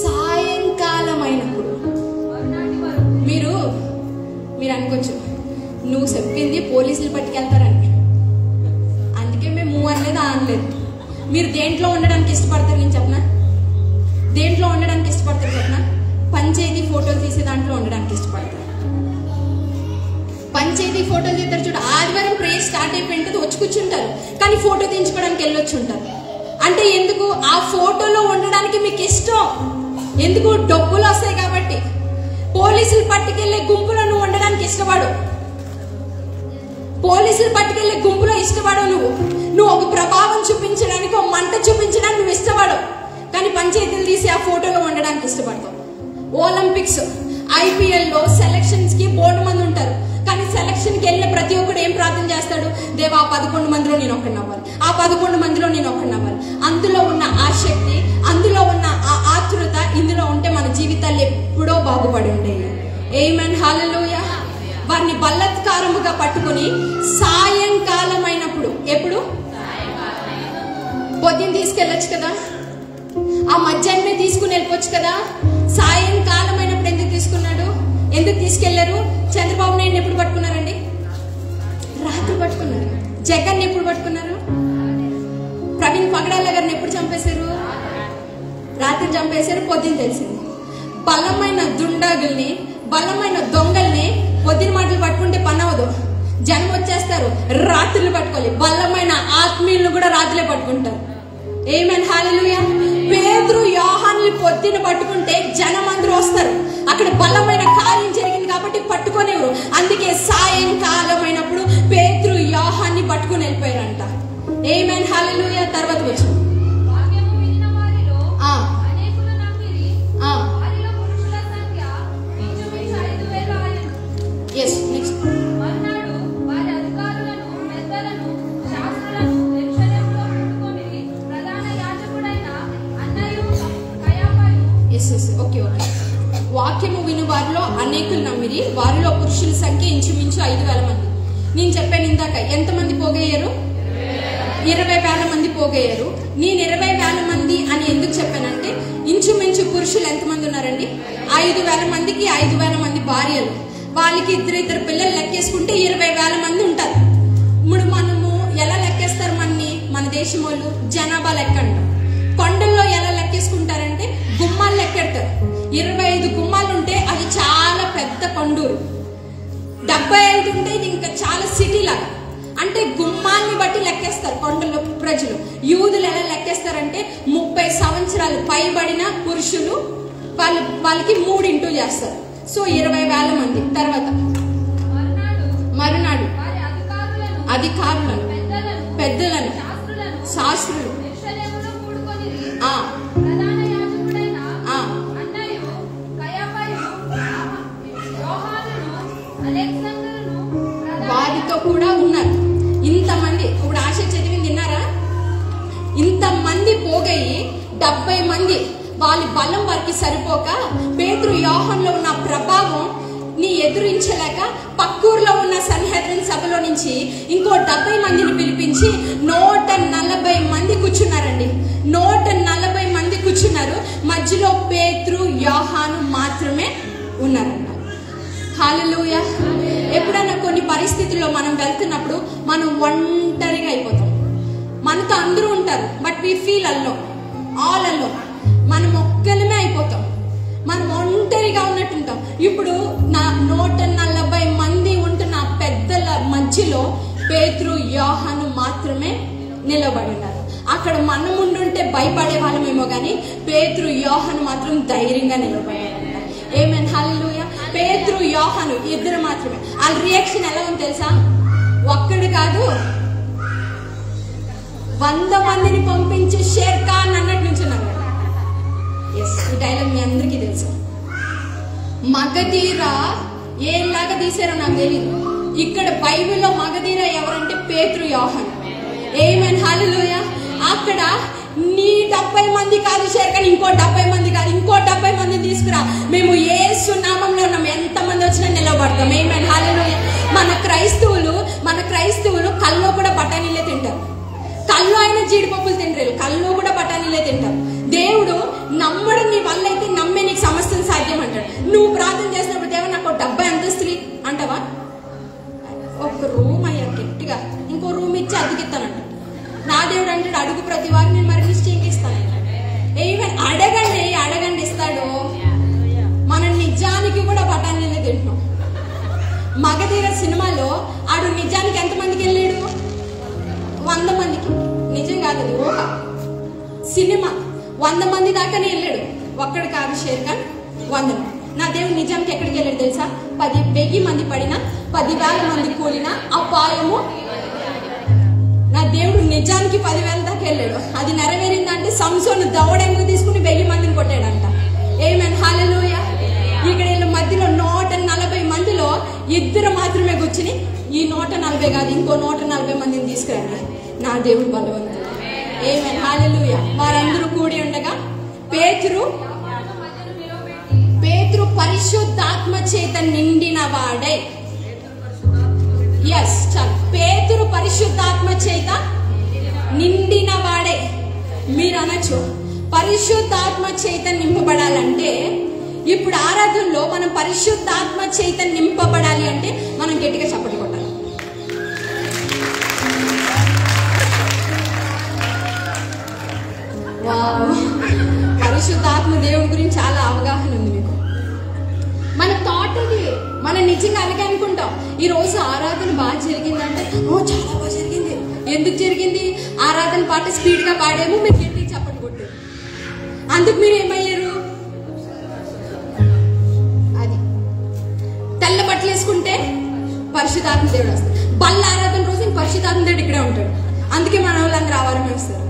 సాయంకాలం అయినప్పుడు మీరు అనుకోవచ్చు నువ్వు చెప్పింది పోలీసులు పట్టుకెళ్తారని, అందుకే మేము మూవ్ అనలేదు అనలేదు. మీరు దేంట్లో ఉండడానికి ఇష్టపడతారు నేను చెప్పనా? దేంట్లో ఉండడానికి ఇష్టపడతారు చెప్పనా? పంచాయతీ ఫోటోలు తీసే దాంట్లో ఉండడానికి ఇష్టపడతారు. పంచాయతీ ఫోటోలు తీస్తారు చూడు, ఆదివారం ప్రేయర్ స్టార్ట్ అయిపోయింటుంది, వచ్చి కూర్చుంటారు, కానీ ఫోటో తీయించుకోవడానికి వెళ్ళొచ్చు ఉంటారు. అంటే ఎందుకు? ఆ ఫోటోలో ఉండడానికి మీకు ఇష్టం. ఎందుకు? డబ్బులు వస్తాయి కాబట్టి. పోలీసులు పట్టుకెళ్లే గుంపులో నువ్వు ఉండడానికి ఇష్టపడు. పోలీసులు పట్టుకెళ్లే గుంపులో ఇష్టపడు. నువ్వు ఒక ప్రభావం చూపించడానికి, ఒక మంట చూపించడానికి నువ్వు ఇష్టపడు, కానీ పంచాయతీలు తీసి ఆ ఫోటోలో ఉండడానికి ఇష్టపడతావు. ఒలింపిక్స్, ఐపీఎల్ లో సెలక్షన్స్ కి బోర్డు మంది ఉంటారు, కానీ సెలక్షన్ కి వెళ్ళిన ప్రతి ఒక్కడు ఏం ప్రార్థన చేస్తాడు? దేవా 11 మందిలో నేను ఒకడిని అవ్వాలి, ఆ 11 మందిలో నేను ఒకడిని అవ్వాలి. అందులో ఉన్న ఆ శక్తి, అందులో ఉన్న ఆ ఆతృత ఇందులో ఉంటే మన జీవితాలు ఎప్పుడో బాగుపడి ఉండేవి. ఆమేన్, హల్లెలూయా. వారిని బలత్కారముగా పట్టుకుని సాయంకాలం అయినప్పుడు, ఎప్పుడు? పొద్దున్న తీసుకెళ్ళొచ్చు కదా, ఆ మధ్యాహ్నమే తీసుకుని వెళ్ళిపోవచ్చు కదా. సాయంకాలం అయినప్పుడు ఎందుకు తీసుకున్నాడు? ఎందుకు తీసుకెళ్లారు? చంద్రబాబు నాయుడు ఎప్పుడు పట్టుకున్నారండి? రాత్రి పట్టుకున్నారు. జగన్ ఎప్పుడు పట్టుకున్నారు? ప్రవీణ్ పగడాల గారిని ఎప్పుడు చంపేశారు? రాత్రి చంపేశారు, పొద్దున్న తెలిసింది. బలమైన దుండాగుల్ని, బలమైన దొంగల్ని పొద్దున మాటలు పట్టుకుంటే పని అవ్వదు, జనం వచ్చేస్తారు. రాత్రులు పట్టుకోవాలి. బలమైన ఆత్మీయులను కూడా రాత్రులే పట్టుకుంటారు. ఆమేన్, హల్లెలూయా. పేతురు యోహాన్ని పొద్దున పట్టుకుంటే జనం అందరూ వస్తారు. అక్కడ బలమైన కార్యం జరిగింది కాబట్టి పట్టుకోలేరు. అందుకే సాయంకాలం అయినప్పుడు పేతురు యోహాన్ని పట్టుకుని వెళ్ళిపోయారంట. ఆమేన్, హల్లెలూయా. తర్వాత వచ్చి ఓకే. వాక్యము విని వారిలో అనేకులు నమ్మిరి, వారిలో పురుషుల సంఖ్య ఇంచుమించు 5,000 మంది. నేను చెప్పాను ఇందాక, ఎంతమంది పోగయ్యారు? 20,000 మంది పోగయ్యారు. నేను 20,000 మంది అని ఎందుకు చెప్పానంటే, ఇంచుమించు పురుషులు ఎంతమంది ఉన్నారండి? 5,000 మందికి 5,000 మంది భార్యలు, వాళ్ళకి ఇద్దరు పిల్లలు లెక్కేసుకుంటే 20,000 మంది ఉంటారు. ఇప్పుడు మనము ఎలా లెక్కేస్తారు మనని? మన దేశం వాళ్ళు జనాభా లెక్క అంటారు. కొండల్లో ఎలా లెక్కేసుకుంటారంటే గుమ్మాలు లెక్కెడతారు. 25 గుమ్మాలు ఉంటే అది చాలా పెద్ద కొండూరు. 75 ఉంటే ఇది ఇంకా చాలా సిటీ లాగా. అంటే గుమ్మాన్ని బట్టి లెక్కేస్తారు కొండల్లో ప్రజలు. యూదులు ఎలా లెక్కేస్తారంటే 30 సంవత్సరాలు పైబడిన పురుషులు వాళ్ళకి 3 ఇంటూ చేస్తారు. సో 20,000 మంది. తర్వాత మరునాడు అధికారులను, పెద్దలను, శాస్త్రులు వారితో కూడా ఉన్నారు. ఇంతమంది, ఇప్పుడు ఆశ చదివింది విన్నారా? ఇంతమంది పోగయి 70 మంది. వాళ్ళ బలం వారికి సరిపోక పేతురు యోహానులో ఉన్న ప్రభావం ని ఎదురించలేక పక్కూరులో ఉన్న సన్హెద్రిన్ సభలో నుంచి ఇంకో 70 మందిని పిలిపించి 140 మంది కూర్చున్నారండి. 140 మంది కూర్చున్నారు. మధ్యలో పేతురు యోహాను మాత్రమే ఉన్నారంట. హల్లెలూయా. ఎప్పుడైనా కొన్ని పరిస్థితుల్లో మనం వెళ్తున్నప్పుడు మనం ఒంటరిగా అయిపోతాం. మనతో అందరూ ఉంటారు, but we feel alone, all alone. మనం ఒక్కలమే అయిపోతాం, మనం ఒంటరిగా ఉన్నట్టుంటాం. ఇప్పుడు నా 140 మంది ఉంటున్న పెద్దల మధ్యలో పేతురు యోహాను మాత్రమే నిలబడి ఉన్నారు. అక్కడ మనం ఉండుంటే భయపడే వాళ్ళమేమో కానీ పేతురు యోహాను మాత్రం ధైర్యంగా నిలబడ్డారంట. ఆమేన్, హల్లెలూయా. పేతురు యోహాను ఇద్దరు మాత్రమే. వాళ్ళ రియాక్షన్ ఎలా ఉంది తెలుసా? ఒక్కడు కాదు 100 మందిని పంపించి షేర్ ఖాన్ అన్నట్టు నుంచున్నారు. ఈ డైలాగ్ మీ అందరికీ తెలుసు. మగధీర ఏలాగా తీసారో నాకు తెలియదు. ఇక్కడ బైబిల్లో మగధీర ఎవరంటే పేతురు యోహాను. ఆమేన్, హల్లెలూయా. అక్కడ నీ 70 మంది కాదు షేర్ ఖాన్, ఇంకో 70 మంది కాదు, ఇంకో 70 మందిని తీసుకురా, మేము యేసు నామంలో ఉన్నాం, ఎంత మంది వచ్చినా నిలబడతాం. ఆమేన్, హల్లెలూయా. మన క్రైస్తవులు కల్లో కూడా బఠానీలే తింటారు. కల్లో అయినా జీడిపప్పులు తింటారు, కల్లో కూడా బఠానీలే తింటారు. దేవుడు నమ్మడం నీ వల్ల అయితే నమ్మే నీకు సమస్తం సాధ్యం అంటాడు. నువ్వు ప్రార్థన చేసినప్పుడు దేవుడు నాకు 70 అంతస్తులు అంటావా? ఒక రూమ్ అయ్యా గట్టిగా ఇంకో రూమ్ ఇచ్చి అద్దెకిస్తానంట. నా దేవుడు అంటాడు అడుగు ప్రతి వారికి నేను మరి నిశ్చయంగా ఇస్తానంట. అడగండి ఇస్తాడు. మనం నిజానికి కూడా బఠానీలే తింటున్నాం. మగధీర సినిమాలో ఆడు నిజానికి ఎంతమందికి వెళ్ళాడు? 100 మందికి. నిజం కాదు, అది ఊహ. సినిమా 100 మంది దాకానే వెళ్ళాడు. ఒక్కడు కాదు షేర్ ఖాన్, 100. నా దేవుడు నిజానికి ఎక్కడికి వెళ్ళాడు తెలుసా? 10,000 మంది పడినా 10,000 మంది కూలినా అపాయము. నా దేవుడు నిజానికి 10,000 దాకా వెళ్ళాడు. అది నెరవేరిందంటే సంసోను దవడెంగు తీసుకుని 1000 మందిని కొట్టాడంట. ఆమేన్, హల్లెలూయా. ఇక్కడ వీళ్ళ మధ్యలో 140 మందిలో ఇద్దరు మాత్రమే కూర్చుని ఈ 140 కాదు ఇంకో 140 మందిని తీసుకురండి. నా దేవుడు బలవంతుడు. ఆమేన్, హల్లెలూయా. వారందరూ కూడి ఉండగా పేతురు పరిశుద్ధాత్మ చేత నిండిన వాడే. చాలు. పేతురు పరిశుద్ధాత్మ చేత నిండిన వాడే. మీరు అనొచ్చు పరిశుద్ధాత్మ చేత నింపబడాలంటే, ఇప్పుడు ఆరాధనలో మనం పరిశుద్ధాత్మ చేత నింపబడాలి అంటే మనం గట్టిగా చప్పట్లు కొట్టాలి. పరిశుద్ధాత్మ దేవుడి గురించి చాలా అవగాహన ఉంది మీకు. మన థాట్ అది, మనం నిజంగా అలాగే అనుకుంటాం. ఈ రోజు ఆరాధన బాగా జరిగిందంటే చాలా బాగా జరిగింది. ఎందుకు జరిగింది? ఆరాధన పాట స్పీడ్ గా పాడేమో, మీరు గట్టిగా చప్పట్లు కొట్టారు, అందుకు మీరు ఏమయ్యారు? అది తెల్ల బట్టలు వేసుకుంటే పరిశుద్ధాత్మ దేవుడు వస్తాడు. బల్ల ఆరాధన రోజు పరిశుద్ధాత్మ దేవుడు ఇక్కడే ఉంటాడు. అందుకే మన వాళ్ళందరూ ఆవారమే వస్తారు.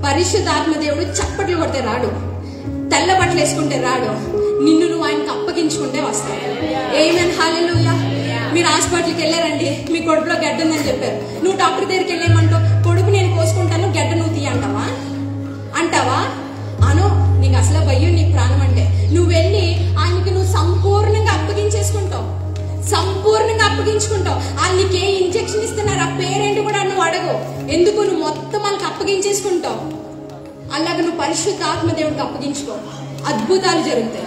పరిశుద్ధాత్మ దేవుడు చప్పట్లు కొడితే రాడు, తెల్ల బట్టలు వేసుకుంటే రాడు, నిన్ను నువ్వు ఆయనకు అప్పగించుకుంటే వస్తాడు. ఆమేన్, హల్లెలూయా. మీరు హాస్పిటల్కి వెళ్ళారండి, మీ కొడుకులో గడ్డ ఉందని చెప్పారు. నువ్వు డాక్టర్ దగ్గరికి వెళ్ళేమంటావు, కొడుకు నేను కోసుకుంటాను, గడ్డ నువ్వు తీయ అంటావా? అను, నీకు అసలు భయం, నీకు ప్రాణం అంటే. నువ్వు వెళ్ళి ఆయనకి నువ్వు సంపూర్ణంగా అప్పగించేసుకుంటావు. వాళ్ళు నీకు ఏ ఇంజెక్షన్ ఇస్తున్నారు, ఆ పేరేంటి కూడా నువ్వు అడగవు. ఎందుకు? నువ్వు మొత్తం వాళ్ళకి అప్పగించేసుకుంటావు. అలాగే నువ్వు పరిశుద్ధాత్మ దేవుడికి అప్పగించుకో, అద్భుతాలు జరుగుతాయి.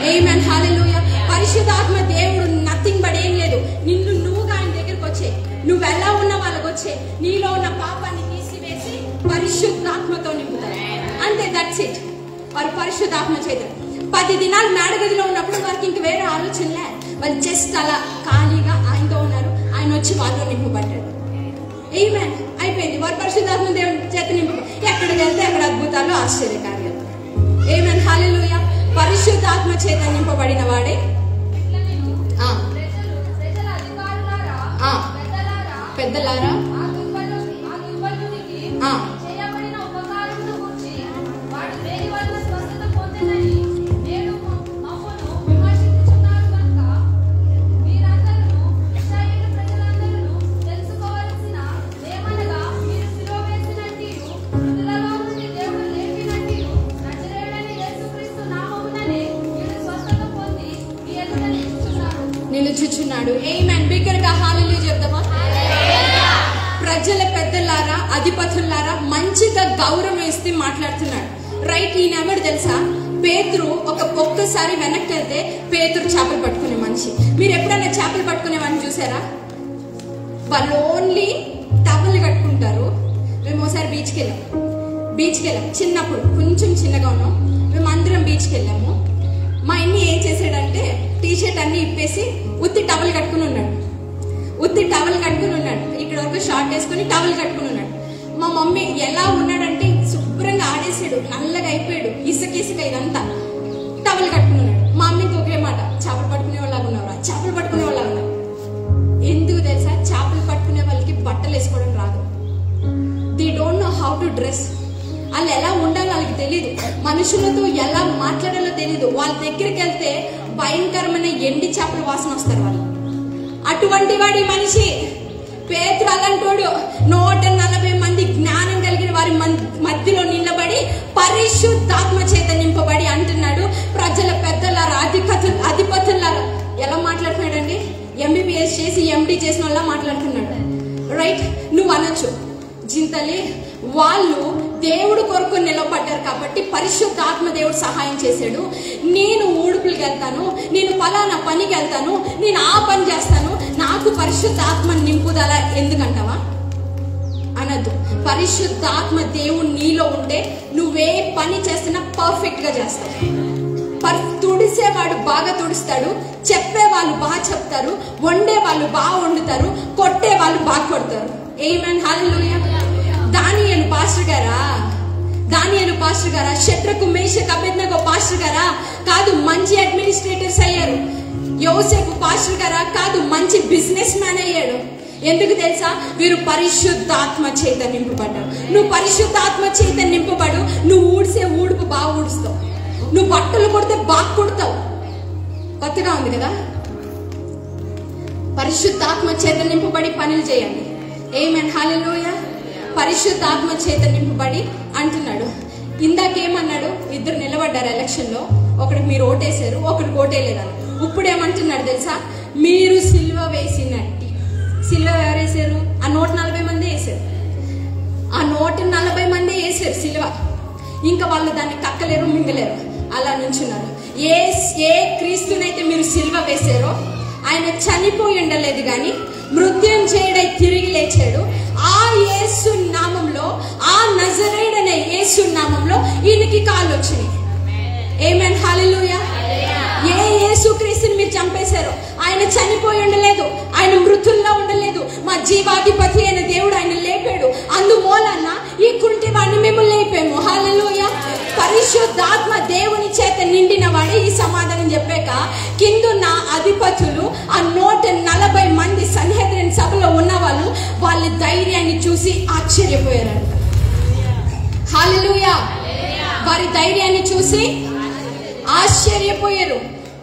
ఆమేన్, హల్లెలూయా. పరిశుద్ధాత్మ దేవుడు నథింగ్ బట్ ఏం లేదు, నిన్ను నువ్వుగా ఆయన దగ్గరకు వచ్చే, నువ్వు ఎలా ఉన్న వాళ్ళకి వచ్చే, నీలో ఉన్న పాపాన్ని తీసివేసి పరిశుద్ధాత్మతో నింపుతారు. అంతే, దట్స్ ఇట్. వారు పరిశుద్ధాత్మ చేత 10 దినాలు మేడగదిలో ఉన్నప్పుడు వారికి ఇంక వేరే ఆలోచనలే. వాళ్ళు జస్ట్ అలా ఖాళీగా ఆయనతో ఉన్నారు. ఆయన వచ్చి వాళ్ళు నింపబడ్డాడు. ఆమేన్, అయిపోయింది. వారు పరిశుద్ధాత్మ దేవుని చేత నింపు. ఎక్కడికి వెళ్తే అక్కడ అద్భుతాలు, ఆశ్చర్యకార్యాలు. ఆమేన్, హల్లెలూయా. పరిశుద్ధాత్మ చేత నింపబడిన వాడే. పెద్దలారా, నిలుచుచున్నాడు. ఆమేన్, బిగ్గరగా హల్లెలూయా చెప్దామా? ప్రజల పెద్దలారా, అధిపతులారా, మంచిగా గౌరవం ఇస్తే మాట్లాడుతున్నాడు. రైట్. ఈయన ఎవరు తెలుసా? పేతురు. ఒక్కసారి వెనక్కి వెళ్తే పేతురు చేపలు పట్టుకునే మనిషి. మీరు ఎప్పుడైనా చేపలు పట్టుకునే వాడిని చూసారా? వాళ్ళు ఓన్లీ టవల్ కట్టుకుంటారు. మేము ఒకసారి బీచ్కి వెళ్ళాం. చిన్నప్పుడు కొంచెం చిన్నగా ఉన్నాం. మేము అందరం బీచ్కి వెళ్ళాము. మా అన్ని ఏం చేసాడంటే టీషర్ట్ అన్ని ఇప్పేసి ఉత్తి టవల్ కట్టుకుని ఉన్నాడు. ఇక్కడ వరకు షార్ట్ వేసుకుని టవల్ కట్టుకుని ఉన్నాడు. మా మమ్మీ ఎలా ఉన్నాడంటే శుభ్రంగా ఆడే వాళ్ళు ఎలా ఉండాలో వాళ్ళకి తెలియదు, మనుషులతో ఎలా మాట్లాడాలో తెలియదు. వాళ్ళ దగ్గరికి వెళ్తే భయంకరమైన ఎండి చేపల వాసన వస్తారు వాళ్ళు. అటువంటి వాడి మనిషి పేతురు అలాంటోడు. 140 మంది జ్ఞానం కలిగిన వారి మధ్యలో నిలబడి పరిశుద్ధాత్మ చేత నింపబడి అంటున్నాడు, ప్రజల పెద్దలారా, అధిపతులారా. ఎలా మాట్లాడుతున్నాడండి? ఎంబీబీఎస్ చేసి ఎండి చేసిన వాళ్ళ మాట్లాడుతున్నాడు. రైట్? నువ్వు అనొచ్చు, జింతలి వాళ్ళు దేవుడు కొరకు నిలబడ్డారు కాబట్టి పరిశుద్ధాత్మ దేవుడు సహాయం చేశాడు. నేను ఊడుపులకు వెళ్తాను, నేను ఫలానా పనికి వెళ్తాను, నేను ఆ పని చేస్తాను, నాకు పరిశుద్ధాత్మ నింపుదల ఎందుకంటావా? అనద్దు. పరిశుద్ధాత్మ దేవుడు నీలో ఉంటే నువ్వే పని చేస్తున్నా పర్ఫెక్ట్ గా చేస్తావు. తుడిసేవాడు బాగా తుడుస్తాడు, చెప్పేవాళ్ళు బాగా చెప్తారు, వండే వాళ్ళు బాగా వండుతారు, కొట్టే వాళ్ళు బాగా కొడతారు. ఆమేన్, హల్లెలూయా. దానియేలు పాస్టర్ గారా, షద్రకు మేషకు అబేద్నెగో పాస్టర్ గారా? కాదు, మంచి అడ్మినిస్ట్రేటర్స్ అయ్యారు. యోసేపు పాస్టర్ గారా? కాదు, మంచి బిజినెస్ మ్యాన్ అయ్యాడు. ఎందుకు తెలుసా? వీరు పరిశుద్ధాత్మ చేత నింపబడ్డారు. నువ్వు పరిశుద్ధాత్మ చేత నింపబడు, నువ్వు ఊడిసే ఊడుపు బాగా ఊడుస్తావు, నువ్వు బట్టలు కొడితే బాగా కొడతావు. కొత్తగా ఉంది కదా? పరిశుద్ధాత్మ చేత నింపబడి పనులు చేయండి. ఆమేన్, హల్లెలూయా. పరిశుద్ధాత్మ చేత నింపబడి అంటున్నాడు. ఇందాకేమన్నాడు? ఇద్దరు నిలబడ్డారు ఎలక్షన్ లో, ఒకరికి మీరు ఓటేశారు, ఒకరికి ఓటేయలేదని. ఇప్పుడు ఏమంటున్నాడు తెలుసా? మీరు సిల్వ వేసినట్టి. సిల్వ ఎవరు వేసారు? ఆ 140 మంది వేసారు. ఆ 140 మంది వేసారు సిల్వ. ఇంకా వాళ్ళు దాన్ని కక్కలేరు, మింగలేరు, అలా నుంచున్నారు. ఏ క్రీస్తునైతే మీరు సిల్వ వేసారో ఆయన చనిపోయి ఉండలేదు గాని మృత్యుంజయుడై తిరిగి లేచాడు. ఆ యేసు నామంలో, ఆ నజరేయుడనే యేసు నామంలో ఈయనకి కాళ్ళు వచ్చినాయి. ఆమేన్, హల్లెలూయా. ఏ యేసు క్రీస్తుని మీరు చంపేశారో ఆయన చనిపోయి ఉండలేదు, ఆయన మృతుల్లో ఉండలేదు. మా జీవాధిపతి అయిన దేవుడు ఆయన లేపాడు. అందుమూలన ఈ కుంటి వాడిని మేము లేపాము. హల్లెలూయా. పరిశుద్ధాత్మ దేవుని చేత నిండిన వాడే ఈ సమాధానం చెప్పాక కిందున్న అధిపతులు, ఆ 140 మంది సన్హెద్రిన్ సభలో ఉన్న వాళ్ళు, వాళ్ళ ధైర్యాన్ని చూసి ఆశ్చర్యపోయారంట. హల్లెలూయా. వారి ధైర్యాన్ని చూసి ఆశ్చర్యపోయారు.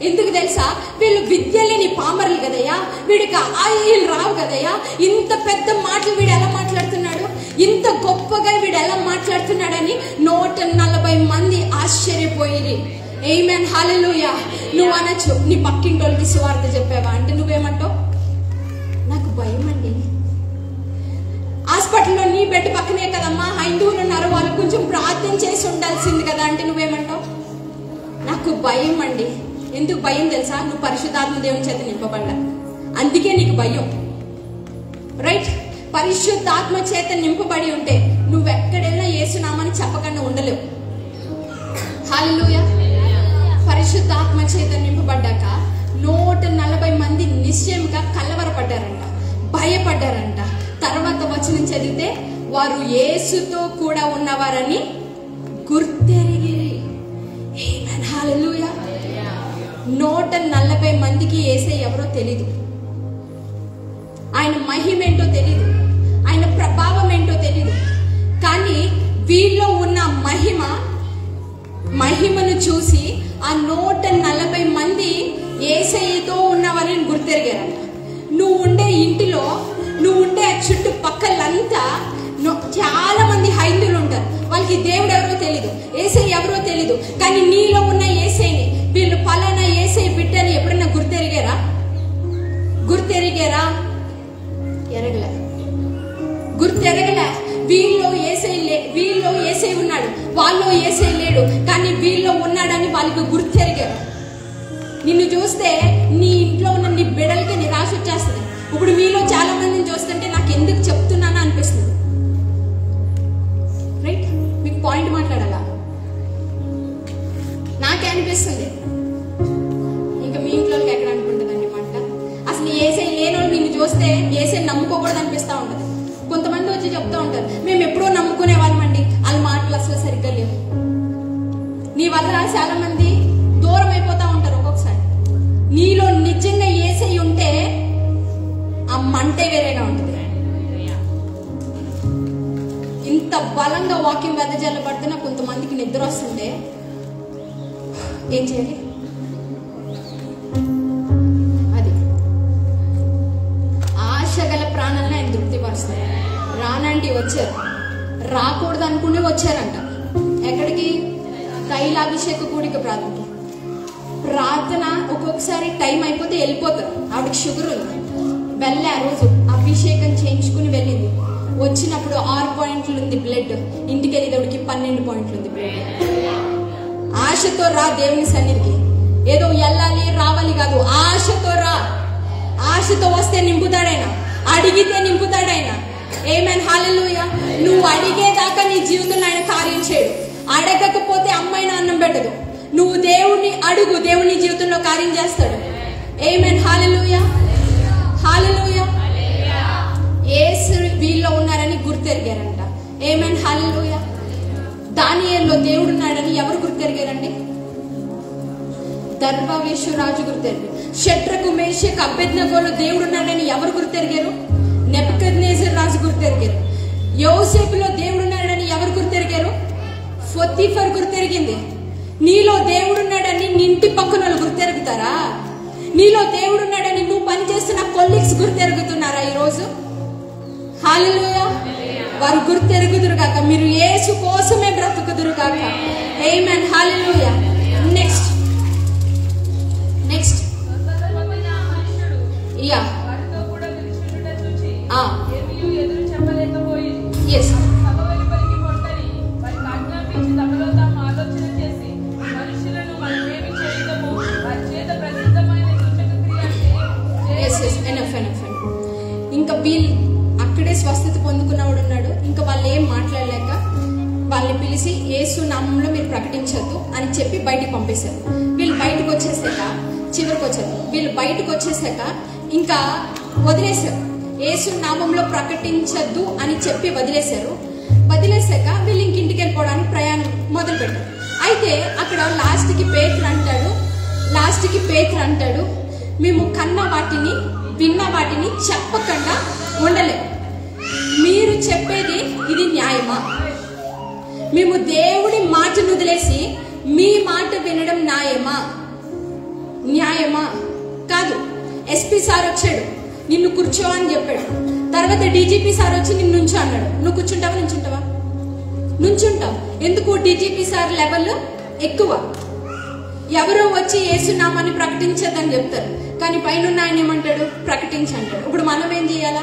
ఎందుకు తెలుసా? వీళ్ళు విద్య లేని పామరులు కదయ్యా, వీడికి ఆయిల్ రావు కదయ్యా, ఇంత పెద్ద మాటలు వీడు ఎలా మాట్లాడుతున్నాడు, ఇంత గొప్పగా వీడు ఎలా మాట్లాడుతున్నాడని 140 మంది ఆశ్చర్యపోయి. ఆమేన్, హల్లెలూయా. నువ్వు అనొచ్చు, నీ పక్కింటోళ్ళకి సువార్త చెప్పావా అంటే నువ్వేమంటావు? నాకు భయం అండి. హాస్పిటల్లో నీ బెడ్ పక్కనే కదమ్మా హైందువులు ఉన్నారు, వాళ్ళు కొంచెం ప్రార్థన చేసి ఉండాల్సింది కదా అంటే నువ్వేమంటావు? నాకు భయం అండి. ఎందుకు భయం తెలుసా? నువ్వు పరిశుద్ధాత్మ దేవుని చేత నింపబడ్డా, అందుకే నీకు భయం. రైట్? పరిశుద్ధాత్మ చేత నింపబడి ఉంటే నువ్వెక్కడైనా యేసునామాన్ని చెప్పకుండా ఉండలేవు. హల్లెలూయా. పరిశుద్ధాత్మ చేత నింపబడ్డాక 140 మంది నిశ్చయంగా కలవరపడ్డారంట, భయపడ్డారంట. తర్వాత వచనం చదివితే వారు యేసుతో కూడా ఉన్నవారని గుర్తెరిగిరి. ఆమేన్, హల్లెలూయా. 140 మందికి యేసయ్య ఎవరో తెలీదు, ఆయన మహిమ ఏంటో తెలీదు, ఆయన ప్రభావం ఏంటో తెలీదు. కానీ వీళ్ళలో ఉన్న మహిమను చూసి ఆ 140 మంది యేసయ్యతో ఉన్నవారని గుర్తెరిగారంట. నువ్వు ఉండే ఇంటిలో, నువ్వు ఉండే చుట్టుపక్కలంతా చాలా మంది హైందువులు ఉంటారు, వాళ్ళకి దేవుడు ఎవరో తెలీదు, యేసయ్య ఎవరో తెలీదు. కానీ నీలో ఉన్న యేసయ్యని, వీళ్ళు ఫలానా యేసయ్య బిడ్డని ఎప్పుడైనా గుర్తెరిగారా? ఎరగలే, గుర్తెరగలే. వీళ్ళలో యేసయ్య ఉన్నాడు, వాళ్ళలో యేసయ్య లేడు, కానీ వీళ్ళలో ఉన్నాడని వాళ్ళకి గుర్తెరిగారు. నిన్ను చూస్తే నీ ఇంట్లో ఉన్న నీ బిడ్డలకి నిరాశ వచ్చేస్తుంది. ఇప్పుడు మీలో చాలా మందిని చూస్తుంటే నాకు ఎందుకు చెప్తున్నానా అనిపిస్తుంది. రైట్? మీకు పాయింట్ మాట్లాడాలా? నాకే అనిపిస్తుంది. ఇంకా మీ ఇంట్లో ఎక్కడ అనుకుంటుందండి మాట? అసలు యేసయ్య లేనోళ్ళు నిన్ను చూస్తే యేసయ్య నమ్ముకోకూడదు అనిపిస్తూ ఉంటుంది. కొంతమంది వచ్చి చెప్తా ఉంటారు, మేము ఎప్పుడో నమ్ముకునే వాళ్ళమండి, వాళ్ళ మాటలు అసలు సరిగ్గా లేవు. నీ వల్ల చాలా మంది దూరం అయిపోతా ఉంటారు. ఒక్కొక్కసారి నీలో నిజంగా యేసయ్య ఉంటే ఆ మంటే వేరేగా ఉంటుంది. ఇంత బలంగా వాక్యం వెదజల్ల పడుతున్నా కొంతమందికి నిద్ర వస్తుంటే ఏం చేయాలి? అది ఆశ గల ప్రాణాలను ఆయన తృప్తిపరుస్తారు. రానంటి వచ్చారు, రాకూడదు అనుకుని వచ్చారంట. ఎక్కడికి? తైలాభిషేక కూడిక ప్రార్థన. ఒక్కొక్కసారి టైం అయిపోతే వెళ్ళిపోతారు. ఆవిడకి షుగర్ ఉంది, వెళ్ళే ఆ రోజు అభిషేకం చేయించుకుని వెళ్ళింది. వచ్చినప్పుడు 6 పాయింట్లు ఉంది బ్లడ్, ఇంటికి వెళ్ళేటప్పటికి 12 పాయింట్లు ఉంది బ్లడ్. ఆశతో రా దేవుని సన్నిధికి. ఏదో వెళ్ళాలి రావాలి కాదు, ఆశతో రా. ఆశతో వస్తే నింపుతాడైనా, అడిగితే నింపుతాడైనా. ఆమేన్, హల్లెలూయా. నువ్వు అడిగేదాకా నీ జీవితంలో ఆయన కార్యం చేయడు. అడగకపోతే అమ్మాయిన అన్నం పెట్టదు. నువ్వు దేవుణ్ణి అడుగు, దేవుని జీవితంలో కార్యం చేస్తాడు. ఆమేన్, హల్లెలూయా, హల్లెలూయా. యేసు వీళ్ళలో ఉన్నారని గుర్తెరిగారంట. ఆమేన్, హల్లెలూయా. దానియేలులో దేవుడు ఉన్నాడని ఎవరు గుర్తెరిగారండి? దర్బావేషు రాజు గుర్తెరిగారు. షడ్రకు మేషకు అబేద్నెగోలో దేవుడు ఉన్నాడని ఎవరు గుర్తెరిగారు? నెబుకద్నెజర్ రాజు గుర్తెరిగారు. యోసేపులో దేవుడు ఉన్నాడని ఎవరు గుర్తెరిగారు? పొతీఫర్ గుర్తెరిగింది. నీలో దేవుడున్నాడని నీ ఇంటి పక్కన వాళ్ళు గుర్తెరుగుతారా? నీలో దేవుడున్నాడని నువ్వు పనిచేస్తున్న కొలీగ్స్ గుర్తెరుగుతున్నారా ఈరోజు? హల్లెలూయా. వారు గుర్తెరుగుదురు కాక, మీరు యేసు కోసమే బ్రతుకుదురు కాక. ఆమేన్, హల్లెలూయా. నెక్స్ట్ యా ఎస్. ఇంకా వీళ్ళు అక్కడే స్వస్థత పొందుకున్నవాడు ఉన్నాడు. ఇంకా వాళ్ళు ఏం మాట్లాడలేక వాళ్ళని పిలిచి యేసు నామంలో మీరు ప్రకటించొద్దు అని చెప్పి బయటికి పంపేశారు. వీళ్ళు బయటకు వచ్చేసాక, చివరికి వచ్చారు, వీళ్ళు బయటకు వచ్చేసాక ఇంకా వదిలేశారు. యేసు నామంలో ప్రకటించద్దు అని చెప్పి వదిలేశారు. వదిలేసాక వీళ్ళు ఇంటికి వెళ్ళిపోవడానికి ప్రయాణం మొదలు పెట్టారు. అయితే అక్కడ లాస్ట్కి పేతురు అంటాడు, మేము కన్న వాటిని విన్న వాటిని చెప్పకుండా ఉండలేము. మీరు చెప్పేది ఇది న్యాయమా? మేము దేవుడి మాటను వదిలేసి మీ మాట వినడం న్యాయమా? కాదు. ఎస్పీ సార్ వచ్చాడు, నిన్ను కూర్చో అని చెప్పాడు. తర్వాత డీజీపీ సార్ వచ్చి నిన్ను నుంచో అన్నాడు. నువ్వు కూర్చుంటావా? నుంచుంటావు. ఎందుకు? డీజీపీ సార్ లెవెల్ ఎక్కువ. ఎవరో వచ్చి యేసునామాన్ని ప్రకటించదని చెప్తారు, కానీ పైన ఆయన ఏమంటాడు? ప్రకటించంటాడు. ఇప్పుడు మనం ఏం చేయాలా?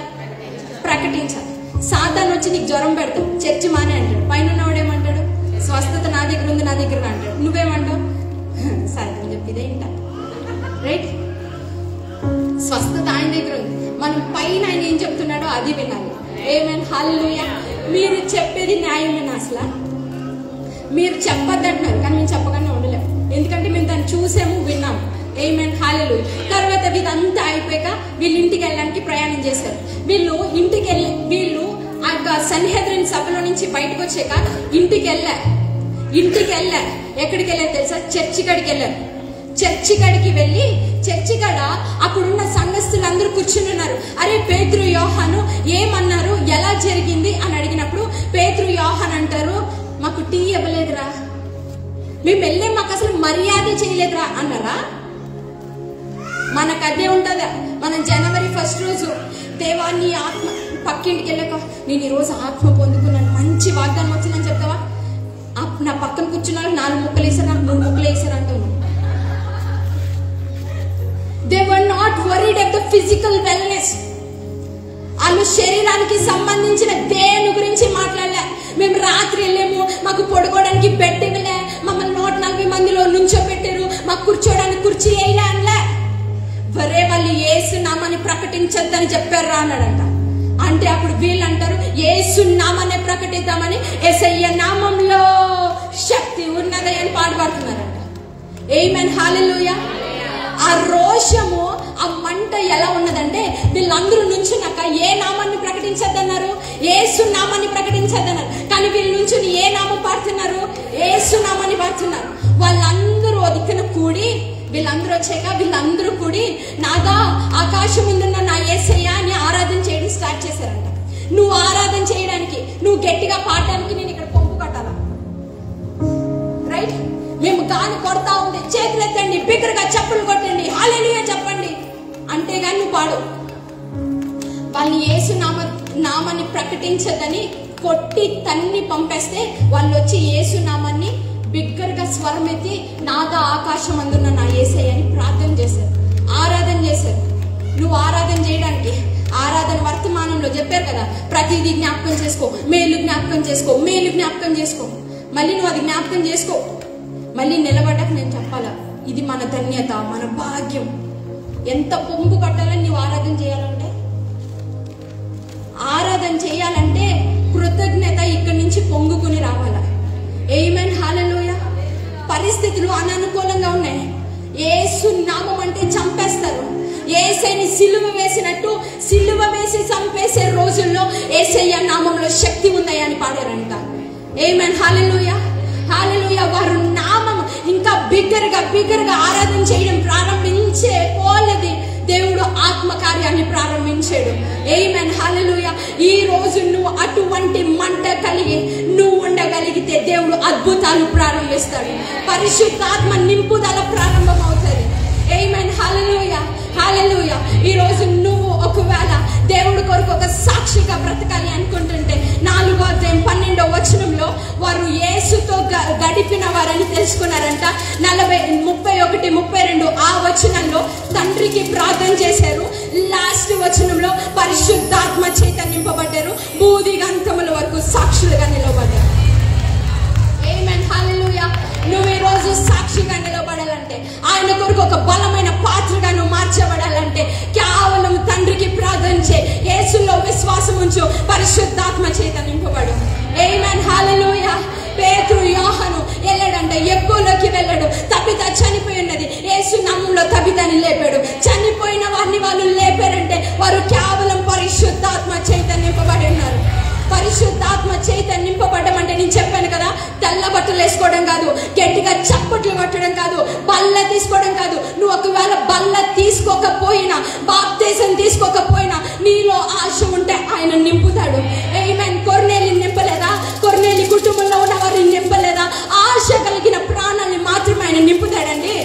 ప్రకటించాలి. సాతాను వచ్చి నీకు జ్వరం పెడతావు, చర్చి మానే అంటాడు. పైన ఉన్నవాడు ఏమంటాడు? స్వస్థత నా దగ్గర ఉంది, నా దగ్గర అంటాడు. నువ్వేమంటావు? సాతాను చెప్పిదే ఇంట, రైట్? స్వస్థత ఆయన దగ్గర ఉంది. మనం పైన ఆయన ఏం చెప్తున్నాడో అది వినాలి. ఆమేన్, హల్లెలూయా. మీరు చెప్పేది న్యాయమేనా? అసలు మీరు చెప్పద్దంటున్నారు, కానీ మేము చెప్పగానే ఉండలేము. ఎందుకంటే మేము దాన్ని చూసాము, విన్నాము. ఆమేన్, హల్లెలూయా. తర్వాత ఇదంతా అయిపోయాక వీళ్ళు ఇంటికి వెళ్ళడానికి ప్రయాణం చేశారు. వీళ్ళు ఆ సన్హెద్రిన్ సభలో నుంచి బయటకు వచ్చాక ఇంటికి వెళ్ళారు. ఎక్కడికి వెళ్ళారు తెలుసా? చర్చి కాడికి వెళ్ళారు. చర్చి కాడికి వెళ్ళి చర్చి కాడ అక్కడున్న సంఘస్థులు అందరూ కూర్చుని ఉన్నారు. అరే పేతురు యోహాను ఏమన్నారు, ఎలా జరిగింది అని అడిగినప్పుడు పేతురు యోహాన్ అంటారు, మాకు టీ ఇవ్వలేదురా, మేము వెళ్ళే మాకు అసలు మర్యాద చేయలేదురా అన్నారా? మనకు అదే ఉంటుందా? మనం జనవరి 1 రోజు దేవాన్ని ఆత్మ పక్కింటికి వెళ్ళాక నేను ఈరోజు ఆత్మ పొందుకున్నాను, మంచి వాగ్దానం వచ్చిందని చెప్తావా? నా పక్కన కూర్చున్న 4 ముక్కలు వేసారు, నాకు 3 ముక్కలు వేసారు అంటాను. They were not worried at the physical wellness. వాళ్ళు శరీరానికి సంబంధించిన దేని గురించి మాట్లాడలే. మేము రాత్రి వెళ్ళాము, మాకు పడుకోవడానికి బెడ్ ఇవ్వలే, మమ్మల్ని 140 మందిలో నుంచో పెట్టారు, మాకు కూర్చోడానికి కుర్చీ వేయలే అనలే. వరే వాళ్ళు యేసు నామాన్ని ప్రకటించద్దని చెప్పారు రా అన్నాడంట. అంటే అప్పుడు వీళ్ళు అంటారు యేసు నామాన్ని ప్రకటిద్దామని, యేసయ్య నామంలో శక్తి ఉన్నది అని పాడుపడుతున్నారంట. ఆమేన్, హల్లెలూయా. ఆ రోషము, ఆ మంట ఎలా ఉన్నదంటే వీళ్ళందరూ నుంచున్నాక ఏ నామాన్ని ప్రకటించద్దన్నారు? యేసు నామాన్ని ప్రకటించద్దన్నారు. కానీ వీళ్ళ నుంచి ఏ నామం పాడుతున్నారు? యేసు నామాన్ని పాడుతున్నారు. వాళ్ళందరూ దిక్కున కూడి, వీళ్ళందరూ వచ్చాక వీళ్ళందరూ కూడి నాదా ఆకాశం ముందున్న నా యేసయ్య అని ఆరాధన చేయడం స్టార్ట్ చేశారంట. నువ్వు ఆరాధన చేయడానికి, నువ్వు గట్టిగా పాడడానికి నేను ఇక్కడ పంపు కట్టాలా? రైట్? మేము గాలి కొడతా ఉంది, చేతులు ఎత్తండి, బిగ్గరగా చప్పులు కొట్టండి, హల్లెలూయా చెప్పండి అంటే గాని నువ్వు పాడు. వాళ్ళని యేసు నామాన్ని ప్రకటించదని కొట్టి తన్ని పంపేస్తే వాళ్ళు వచ్చి యేసు నామాన్ని బిగ్గరగా స్వరం ఎత్తి నాదా ఆకాశం అందున్న నా యేసయ్య అని ప్రార్థన చేశారు, ఆరాధన చేశారు. నువ్వు ఆరాధన చేయడానికి ఆరాధన వర్తమానంలో చెప్పారు కదా, ప్రతిదీ జ్ఞాపకం చేసుకో, మేలు జ్ఞాపకం చేసుకో, మేలు జ్ఞాపకం చేసుకో. మళ్ళీ నువ్వు అది జ్ఞాపకం చేసుకో, మళ్ళీ నిలబడ్డాక నేను చెప్పాలా, ఇది మన ధన్యత, మన భాగ్యం. ఎంత పొంగు కట్టాలని నువ్వు ఆరాధన చేయాలంటే, ఆరాధన చేయాలంటే కృతజ్ఞత ఇక్కడి నుంచి పొంగుకుని రావాలా. ఆమేన్, హల్లెలూయా. పరిస్థితులు అననుకూలంగా ఉన్నాయి, యేసు నామం అంటే చంపేస్తారు. యేసయ్యని సిలువ వేసినట్టు సిలువ వేసి చంపేసే రోజుల్లో యేసయ్య నామంలో శక్తి ఉందని పాడారంట. ఆమేన్, హల్లెలూయా, హల్లెలూయా. వారు నామం ఇంకా బిగ్గరగా ఆరాధన చేయడం ప్రారంభించే పోలది దేవుడు ఆత్మకార్యాన్ని ప్రారంభించాడు. ఆమేన్, హల్లెలూయా. ఈ రోజు నువ్వు అటువంటి మంట కలిగి నువ్వు ఉండగలిగితే దేవుడు అద్భుతాలు ప్రారంభిస్తాడు, పరిశుద్ధాత్మ నింపుదల ప్రారంభమవుతుంది. ఆమేన్, హల్లెలూయా, హల్లెలూయా. ఈ రోజు నువ్వు ఒకవేళ దేవుడి కొరకు ఒక సాక్షిగా బ్రతకాలి అనుకుంటుంటే 4వ అధ్యాయం 12వ వచనంలో వారు యేసుతో గడిపిన వారని తెలుసుకున్నారంట. 31, 32 ఆ వచనంలో తండ్రికి ప్రార్థన చేశారు. లాస్ట్ వచనంలో పరిశుద్ధాత్మ చేత నింపబడ్డారు, బూదిగంతముల వరకు సాక్షులుగా నిలబడ్డారు. ఆమేన్, హల్లెలూయా. నువ్వు ఈ రోజు సాక్షిగా నిలబడాలంటే, ఆయన కొరకు ఒక బలమైన పాత్రగా నువ్వు మార్చబడాలంటే కేవలం తండ్రికి ప్రార్థన చేయి, యేసులో విశ్వాసం ఉంచు, పరిశుద్ధాత్మ చేత నింపబడు. ఆమేన్, హల్లెలూయా. పేతురు యోహాను వెళ్ళాడంటే ఎబ్బోలోకి వెళ్ళాడు. తబిత చనిపోయి ఉన్నది, యేసు నామములో తబితని లేపాడు. చనిపోయిన వారిని వాళ్ళు లేపారంటే వారు కేవలం పరిశుద్ధాత్మ చేత నింపబడి ఉన్నారు. పరిశుద్ధాత్మ చేత నింపబడ్డం అంటే నేను చెప్పాను కదా, తెల్ల బట్టలు వేసుకోవడం కాదు, గట్టిగా చప్పట్లు కొట్టడం కాదు, బల్ల తీసుకోవడం కాదు. నువ్వు ఒకవేళ బల్ల తీసుకోకపోయినా, బాప్తిజం తీసుకోకపోయినా నీలో ఆశ ఉంటే ఆయన నింపుతాడు. ఆమేన్. కొర్నేలి నింపలేదా? కొర్నేలి కుటుంబంలో ఉన్న వారిని నింపలేదా? ఆశ కలిగిన ప్రాణాన్ని మాత్రమే ఆయన నింపుతాడండి.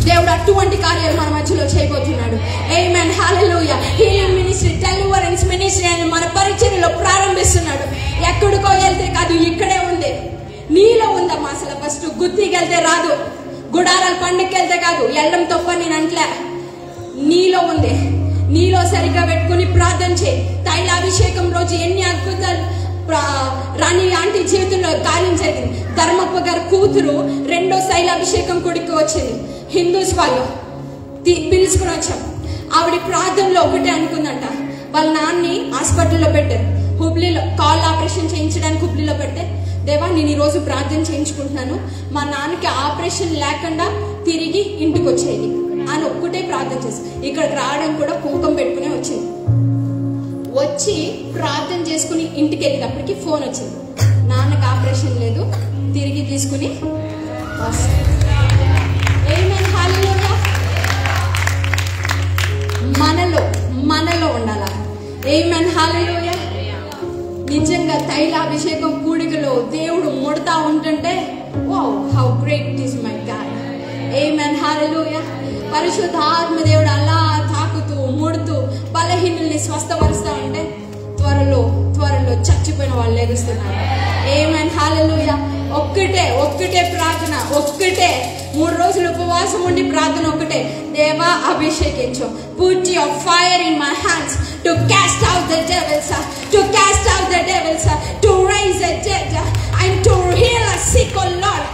దేవుడు అటువంటి కార్యాలు మన మధ్యలో చేయబోతున్నాడు. ఆమేన్, హల్లెలూయా. హీలింగ్ మినిస్ట్రీ, డెలివరెన్స్ మినిస్ట్రీ అని మన పరిచర్యలో ప్రారంభిస్తున్నాడు. ఎక్కడికో వెళ్తే కాదు, ఇక్కడే ఉంది, నీలో ఉందమ్మా. అసలు ఫస్ట్ గుత్తికి వెళ్తే రాదు, గుడారాల పండుగకి వెళ్తే కాదు, ఎల్లం తప్ప నేను అంట్లే, నీలో ఉంది. నీలో సరిగ్గా పెట్టుకుని ప్రార్థన చేయి. తైలాభిషేకం రోజు ఎన్ని అద్భుతాలు రాణి ఆంటీ జీవితంలో కార్యం జరిగింది. ధర్మప్ప గారి కూతురు 2వ శైలాభిషేకం కొడుకు వచ్చింది. హిందూస్ వాళ్ళు పిలుచుకుని వచ్చాం. ఆవిడ ప్రార్థనలో ఒకటే అనుకుందంట, వాళ్ళ నాన్ని హాస్పిటల్లో పెట్టారు, హుబ్లీలో కాల్ ఆపరేషన్ చేయించడానికి హుబ్లీలో పెడితే, దేవా నేను ఈరోజు ప్రార్థన చేయించుకుంటున్నాను, మా నాన్నకి ఆపరేషన్ లేకుండా తిరిగి ఇంటికి వచ్చేది అని ఒక్కటే ప్రార్థన చేసి ఇక్కడికి రావడం కూడా కుంకుమ పెట్టుకునే వచ్చింది. వచ్చి ప్రార్థన చేసుకుని ఇంటికి వెళ్ళేటప్పటికి ఫోన్ వచ్చింది, నాన్నకి ఆపరేషన్ లేదు, తిరిగి తీసుకుని మనలో ఉండాలా. ఆమేన్, హల్లెలూయా. నిజంగా తైలాభిషేకం కూడికలో దేవుడు ముడతా ఉంటుంటే, wow, how great is my God. ఆమేన్, హల్లెలూయా. పరిశుద్ధాత్మ దేవుడు అలా తాకుతూ ముడుతూ బలహీనుల్ని స్వస్థపరుస్తా ఉంటే త్వరలో చచ్చిపోయిన వాళ్ళు లేగుస్తున్నారు. ఆమేన్, హల్లెలూయా. ఒక్కటే ప్రార్థన, 3 రోజులు ఉపవాసం ఉండి ప్రార్థన ఒకటే, దేవా అభిషేకించు, put your fire in my hands to cast out the devils, to raise the dead and to heal the sick, oh Lord.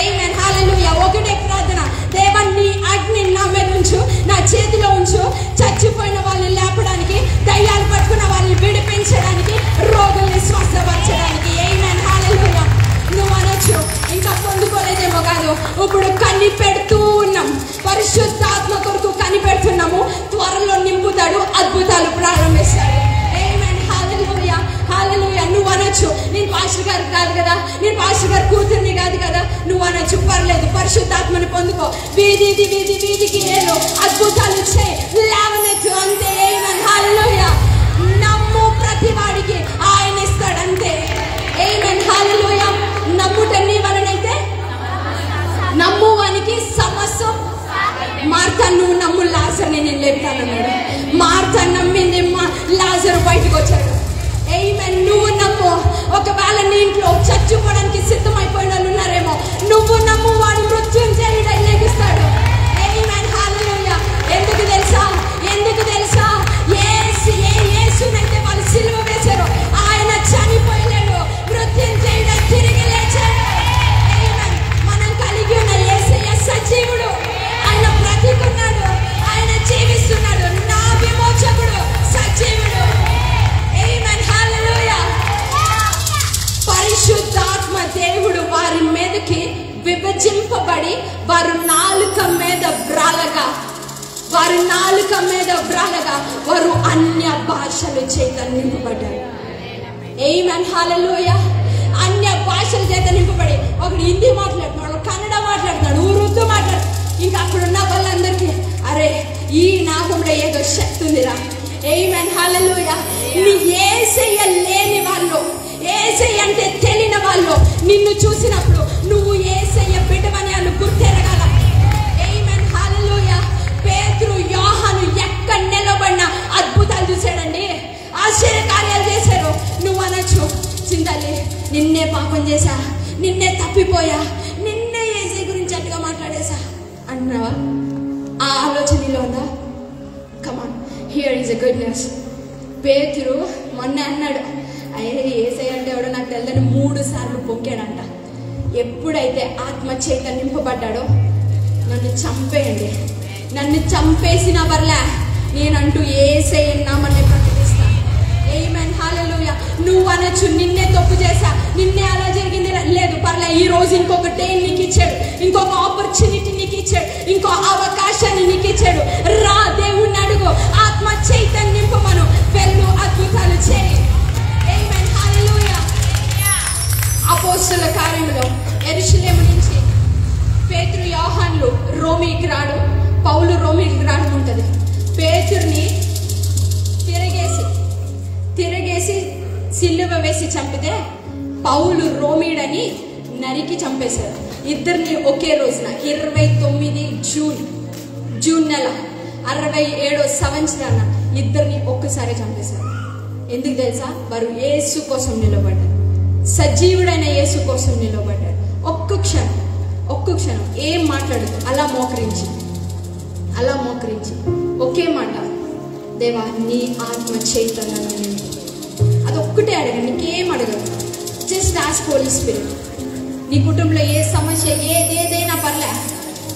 Amen, hallelujah. ఒకటే ప్రార్థన, దేవా నీ అగ్ని నా మీద ఉంచు, నా చేతిలో ఉంచు, చచ్చిపోయిన వాళ్ళని లేపడానికి, దయ్యాలు పట్టుకున్న వాళ్ళని విడిపించడానికి, రోగుల్ని స్వస్థపరచడానికి. ఆమేన్, హల్లెలూయా. నువ్వు అనొచ్చు, ఇంకా పొందుకోలేదేమో కాదు, ఇప్పుడు కనిపెడుతూ ఉన్నాం, పరిశుద్ధాత్మ కొరకు కనిపెడుతున్నాము, త్వరలో నింపుతాడు, అద్భుతాలు ప్రారంభిస్తాడు. ఆమేన్, హల్లెలూయా, హల్లెలూయా. నువ్వు అనొచ్చు, నేను పాస్టర్ గారు కాదు కదా, నేను పాస్టర్ గారు కూతుర్ని కాదు కదా, నువ్వు అనొచ్చు, పర్లేదు, పరిశుద్ధాత్మని పొందుకో, వీధికి ఏదో అద్భుతాలు చేయి, లేవనెత్తు అంతే. ఆమేన్, హల్లెలూయా. నమ్ము, అన్నాడు. మార్త నమ్మింది, లాజరు బయటకు వచ్చాడు. ఆమేన్. నువ్వు నమ్ము. ఒకవేళ నీ ఇంట్లో చచ్చిపోవడానికి సిద్ధమైపోయిన వాళ్ళు ఉన్నారేమో, నువ్వు నమ్ము, వాడు మృత్యుంజయుడై లేగిస్తాడు. ఆమేన్. హల్లెలూయా. ఎందుకు తెలుసా? యేసునైతే వాళ్ళు సిలువ వేశారు, ఆయన చనిపోయలేడు, మృత్యుంజయుడై తిరిగి లేచాడు. ఆమేన్. మనం కలిగి ఉన్న యేసయ్య సజీవుడు, ఆయన బ్రతికున్నాడు, ఆయన జీవిస్తున్నాడు, నా విమోచకుడు సజీవుడు. ఆమేన్. హల్లెలూయా. పరిశుద్ధాత్మ దేవుడు వారి మీదకి విభజింపబడి వారు నాలుక మీద వ్రాలగా వారు అన్య భాషల చేత నింపబడ్డారు. ఆమేన్. హల్లెలూయా. అన్య భాషల చేత నింపబడి, ఒకడు హిందీ మాట్లాడుతున్నాడు, కన్నడ మాట్లాడుతున్నాడు, ఉర్దూ మాట్లాడు. ఇంకా అక్కడ ఉన్న వాళ్ళందరికీ అరే ఈ నాగంలో ఏదో శక్తి ఉందిరా. ఆమేన్. హల్లెలూయా. నీ యేసయ్య లేని వాళ్ళు, యేసయ్య అంటే తెలియని వాళ్ళు నిన్ను చూసినప్పుడు నువ్వు యేసయ్య బిడ్డవని వాళ్ళు గుర్తెరగాల. ఆమేన్. హల్లెలూయా. పేతురు, యోహాను ఎక్కడ నిలబడినా అద్భుతాలు చూశాడండి, ఆశ్చర్య కార్యాలు చేశారు. నువ్వు అనొచ్చు, చింతలే నిన్నే పాపం చేశా, నిన్నే తప్పిపోయా, నిన్నే యేసయ్య గురించి అట్టుగా మాట్లాడేశా అన్నావా? ఆ ఆలోచనలో ఉందా? Come on, here is a good news. పేతురు మొన్న అన్నాడు, అయ్యే యేసయ్య అంటే ఎవడో నాకు తెలియదని 3 సార్లు పొంకాడంట. ఎప్పుడైతే ఆత్మ చేత నింపబడ్డాడో, నన్ను చంపేయండి, నన్ను చంపేసిన వర్లే నేనంటూ యేసయ్య నామన్నే ప్రకటిస్తా. ఆమేన్. హల్లెలూయా. నువ్వు అనొచ్చు, నిన్నే తప్పు చేశా, నిన్నే అలా జరిగింది, లేదు పర్లే, ఈ రోజు ఇంకొక డే నీకు ఇచ్చాడు, ఇంకొక ఆపర్చునిటీ నీకు ఇచ్చాడు, ఇంకో అవకాశాన్ని నీకు ఇచ్చాడు. రా, దేవుణ్ణి అడుగు, ఆత్మ చైతన్యం నింపమను, వెళ్ళు, అద్భుతాలు చేయి. ఆమేన్. హల్లెలూయా. అపోస్తలుల కార్యములో యెరూషలేము నుంచి పేతురు, యోహాన్లు రోమీకి రాడు, పౌలు రోమీకి రావడం ఉంటుంది. పేతుర్ని తిరగేసి సిలువ వేసి చంపితే పౌలు రోమీడని నరికి చంపేశారు. ఇద్దరిని ఒకే రోజున 29 జూన్ నెల 67వ సంవత్సరాన ఇద్దరిని ఒక్కసారి చంపేశారు. ఎందుకు తెలుసా? వారు యేసు కోసం నిలబడ్డారు, సజీవుడైన యేసు కోసం నిలబడ్డారు. ఒక్క క్షణం ఏం మాట్లాడదు, అలా మోకరించి ఒకే మాట, దేవా నీ ఆత్మ చైతన్యం. అదొక్కటే అడగండి, నీకేం అడగదు. Just ask Holy Spirit. నీ కుటుంబంలో ఏ సమస్య ఏదైనా పర్లే,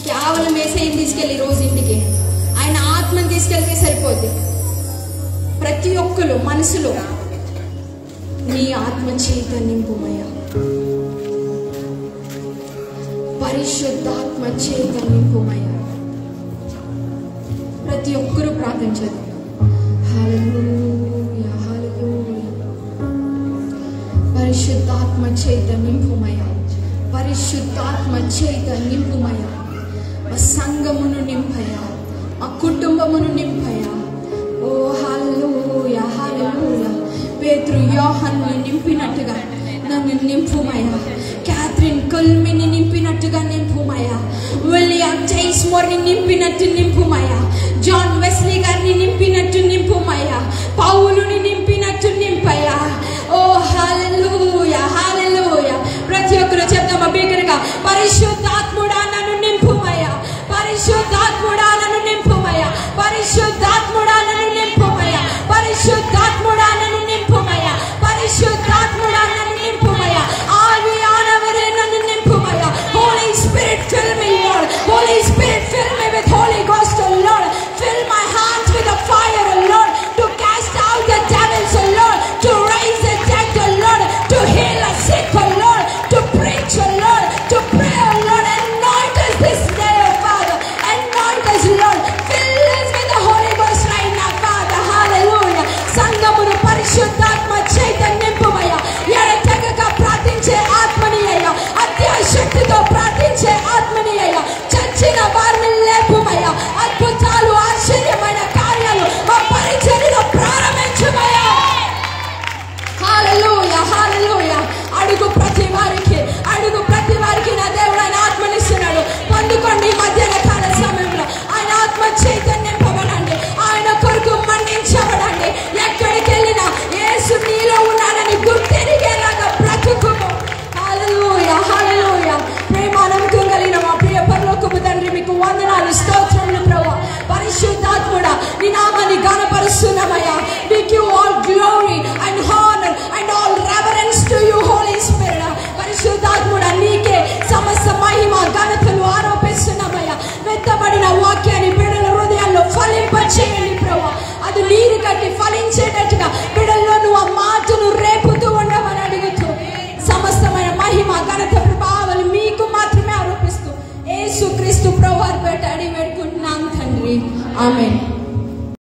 కేవలం యేసయ్యని తీసుకెళ్ళి రోజు ఇంటికి ఆయన ఆత్మని తీసుకెళ్తే సరిపోద్ది. ప్రతి ఒక్కరు మనసులో నీ ఆత్మ చైతన్యం నింపుమయ్యా, పరిశుద్ధాత్మ చైతన్యం నింపుమయ్యా. ప్రతి ఒక్కరూ ప్రార్థించదు. హల్లెలూయా, హల్లెలూయా. పరిశుద్ధాత్మ చైతన్యం నింపుమయ్యా, పరిశుద్ధాత్మ చైతన్యం నింపుమయ్యా. మా సంఘమును నింపయ్యా, మా కుటుంబమును నింపయ్యా. ఓ హల్లెలూయా, హల్లెలూయా. పేతురు, యోహాను నింపినట్టుగా నన్ను నింపుమయ్యా. క్యాథరిన్ కొల్మిని నింపినట్టుగా నింపుమయ్యా. విలియం జైస్మోర్ని నింపినట్టు నింపుమయ్యా. జాన్ వెస్లీ గారిని నింపినట్టు నింపుమయ్యా. పౌలుని నింపినట్టు నింపయ్యా. ఓ హల్లెలూయా, హల్లెలూయా. ప్రతి ఒక్కరు చెప్తామా బిగ్గరగా, పరిశుద్ధాత్ముడా నన్ను నింపుమయ్యా, పరిశుద్ధాత్ముడా నన్ను నింపుమయ్యా, పరిశుద్ధాత్ముడా నన్ను నింపుమయ్యా, పరిశుద్ధాత్ముడా నన్ను నింపుమయ్యా, పరిశుద్ధాత్ముడా నన్ను నింపుమయ్యా. ఆవియానవరే నన్ను నింపుమయ్యా. Holy Spirit fill me, Lord. Holy Spirit fill me with Holy Ghost, oh Lord. Fill my hands with the fire, oh Lord, to cast out the devils, oh Lord, to raise the ప్రేమ నమ్మకం కలిగిన మా ప్రియ పరలోకపు తండ్రి మీకు వందనాలు, స్తోత్రములు ప్రభువా. పరిశుద్ధాత్ముడా నీ నామాన్ని ఘనపరుస్తున్నామయ్యా. We give all glory and honor and all reverence to you, Holy Spirit. పరిశుద్ధాత్ముడా నీకే సమస్త మహిమ ఘనతలు ఆరోపిస్తున్నామయ్యా. మెత్తబడిన వాక్యాన్ని బిడ్డల హృదయాల్లో ఫలింపచేయండి ప్రభువా. అది నీరు కట్టి ఫలించేటట్టుగా బిడ్డల్లో నువ్వు ఆ మాటను రేపుతూ ఉండమని అడుగుతూ సమస్తమైన మహిమ ఘనత ప్రభావాలు మీకు మాత్రమే ఆరోపిస్తూ యేసుక్రీస్తు ప్రభువారి పేట అడిగి పెట్టుకుంటున్నాం తండ్రి. ఆమేన్.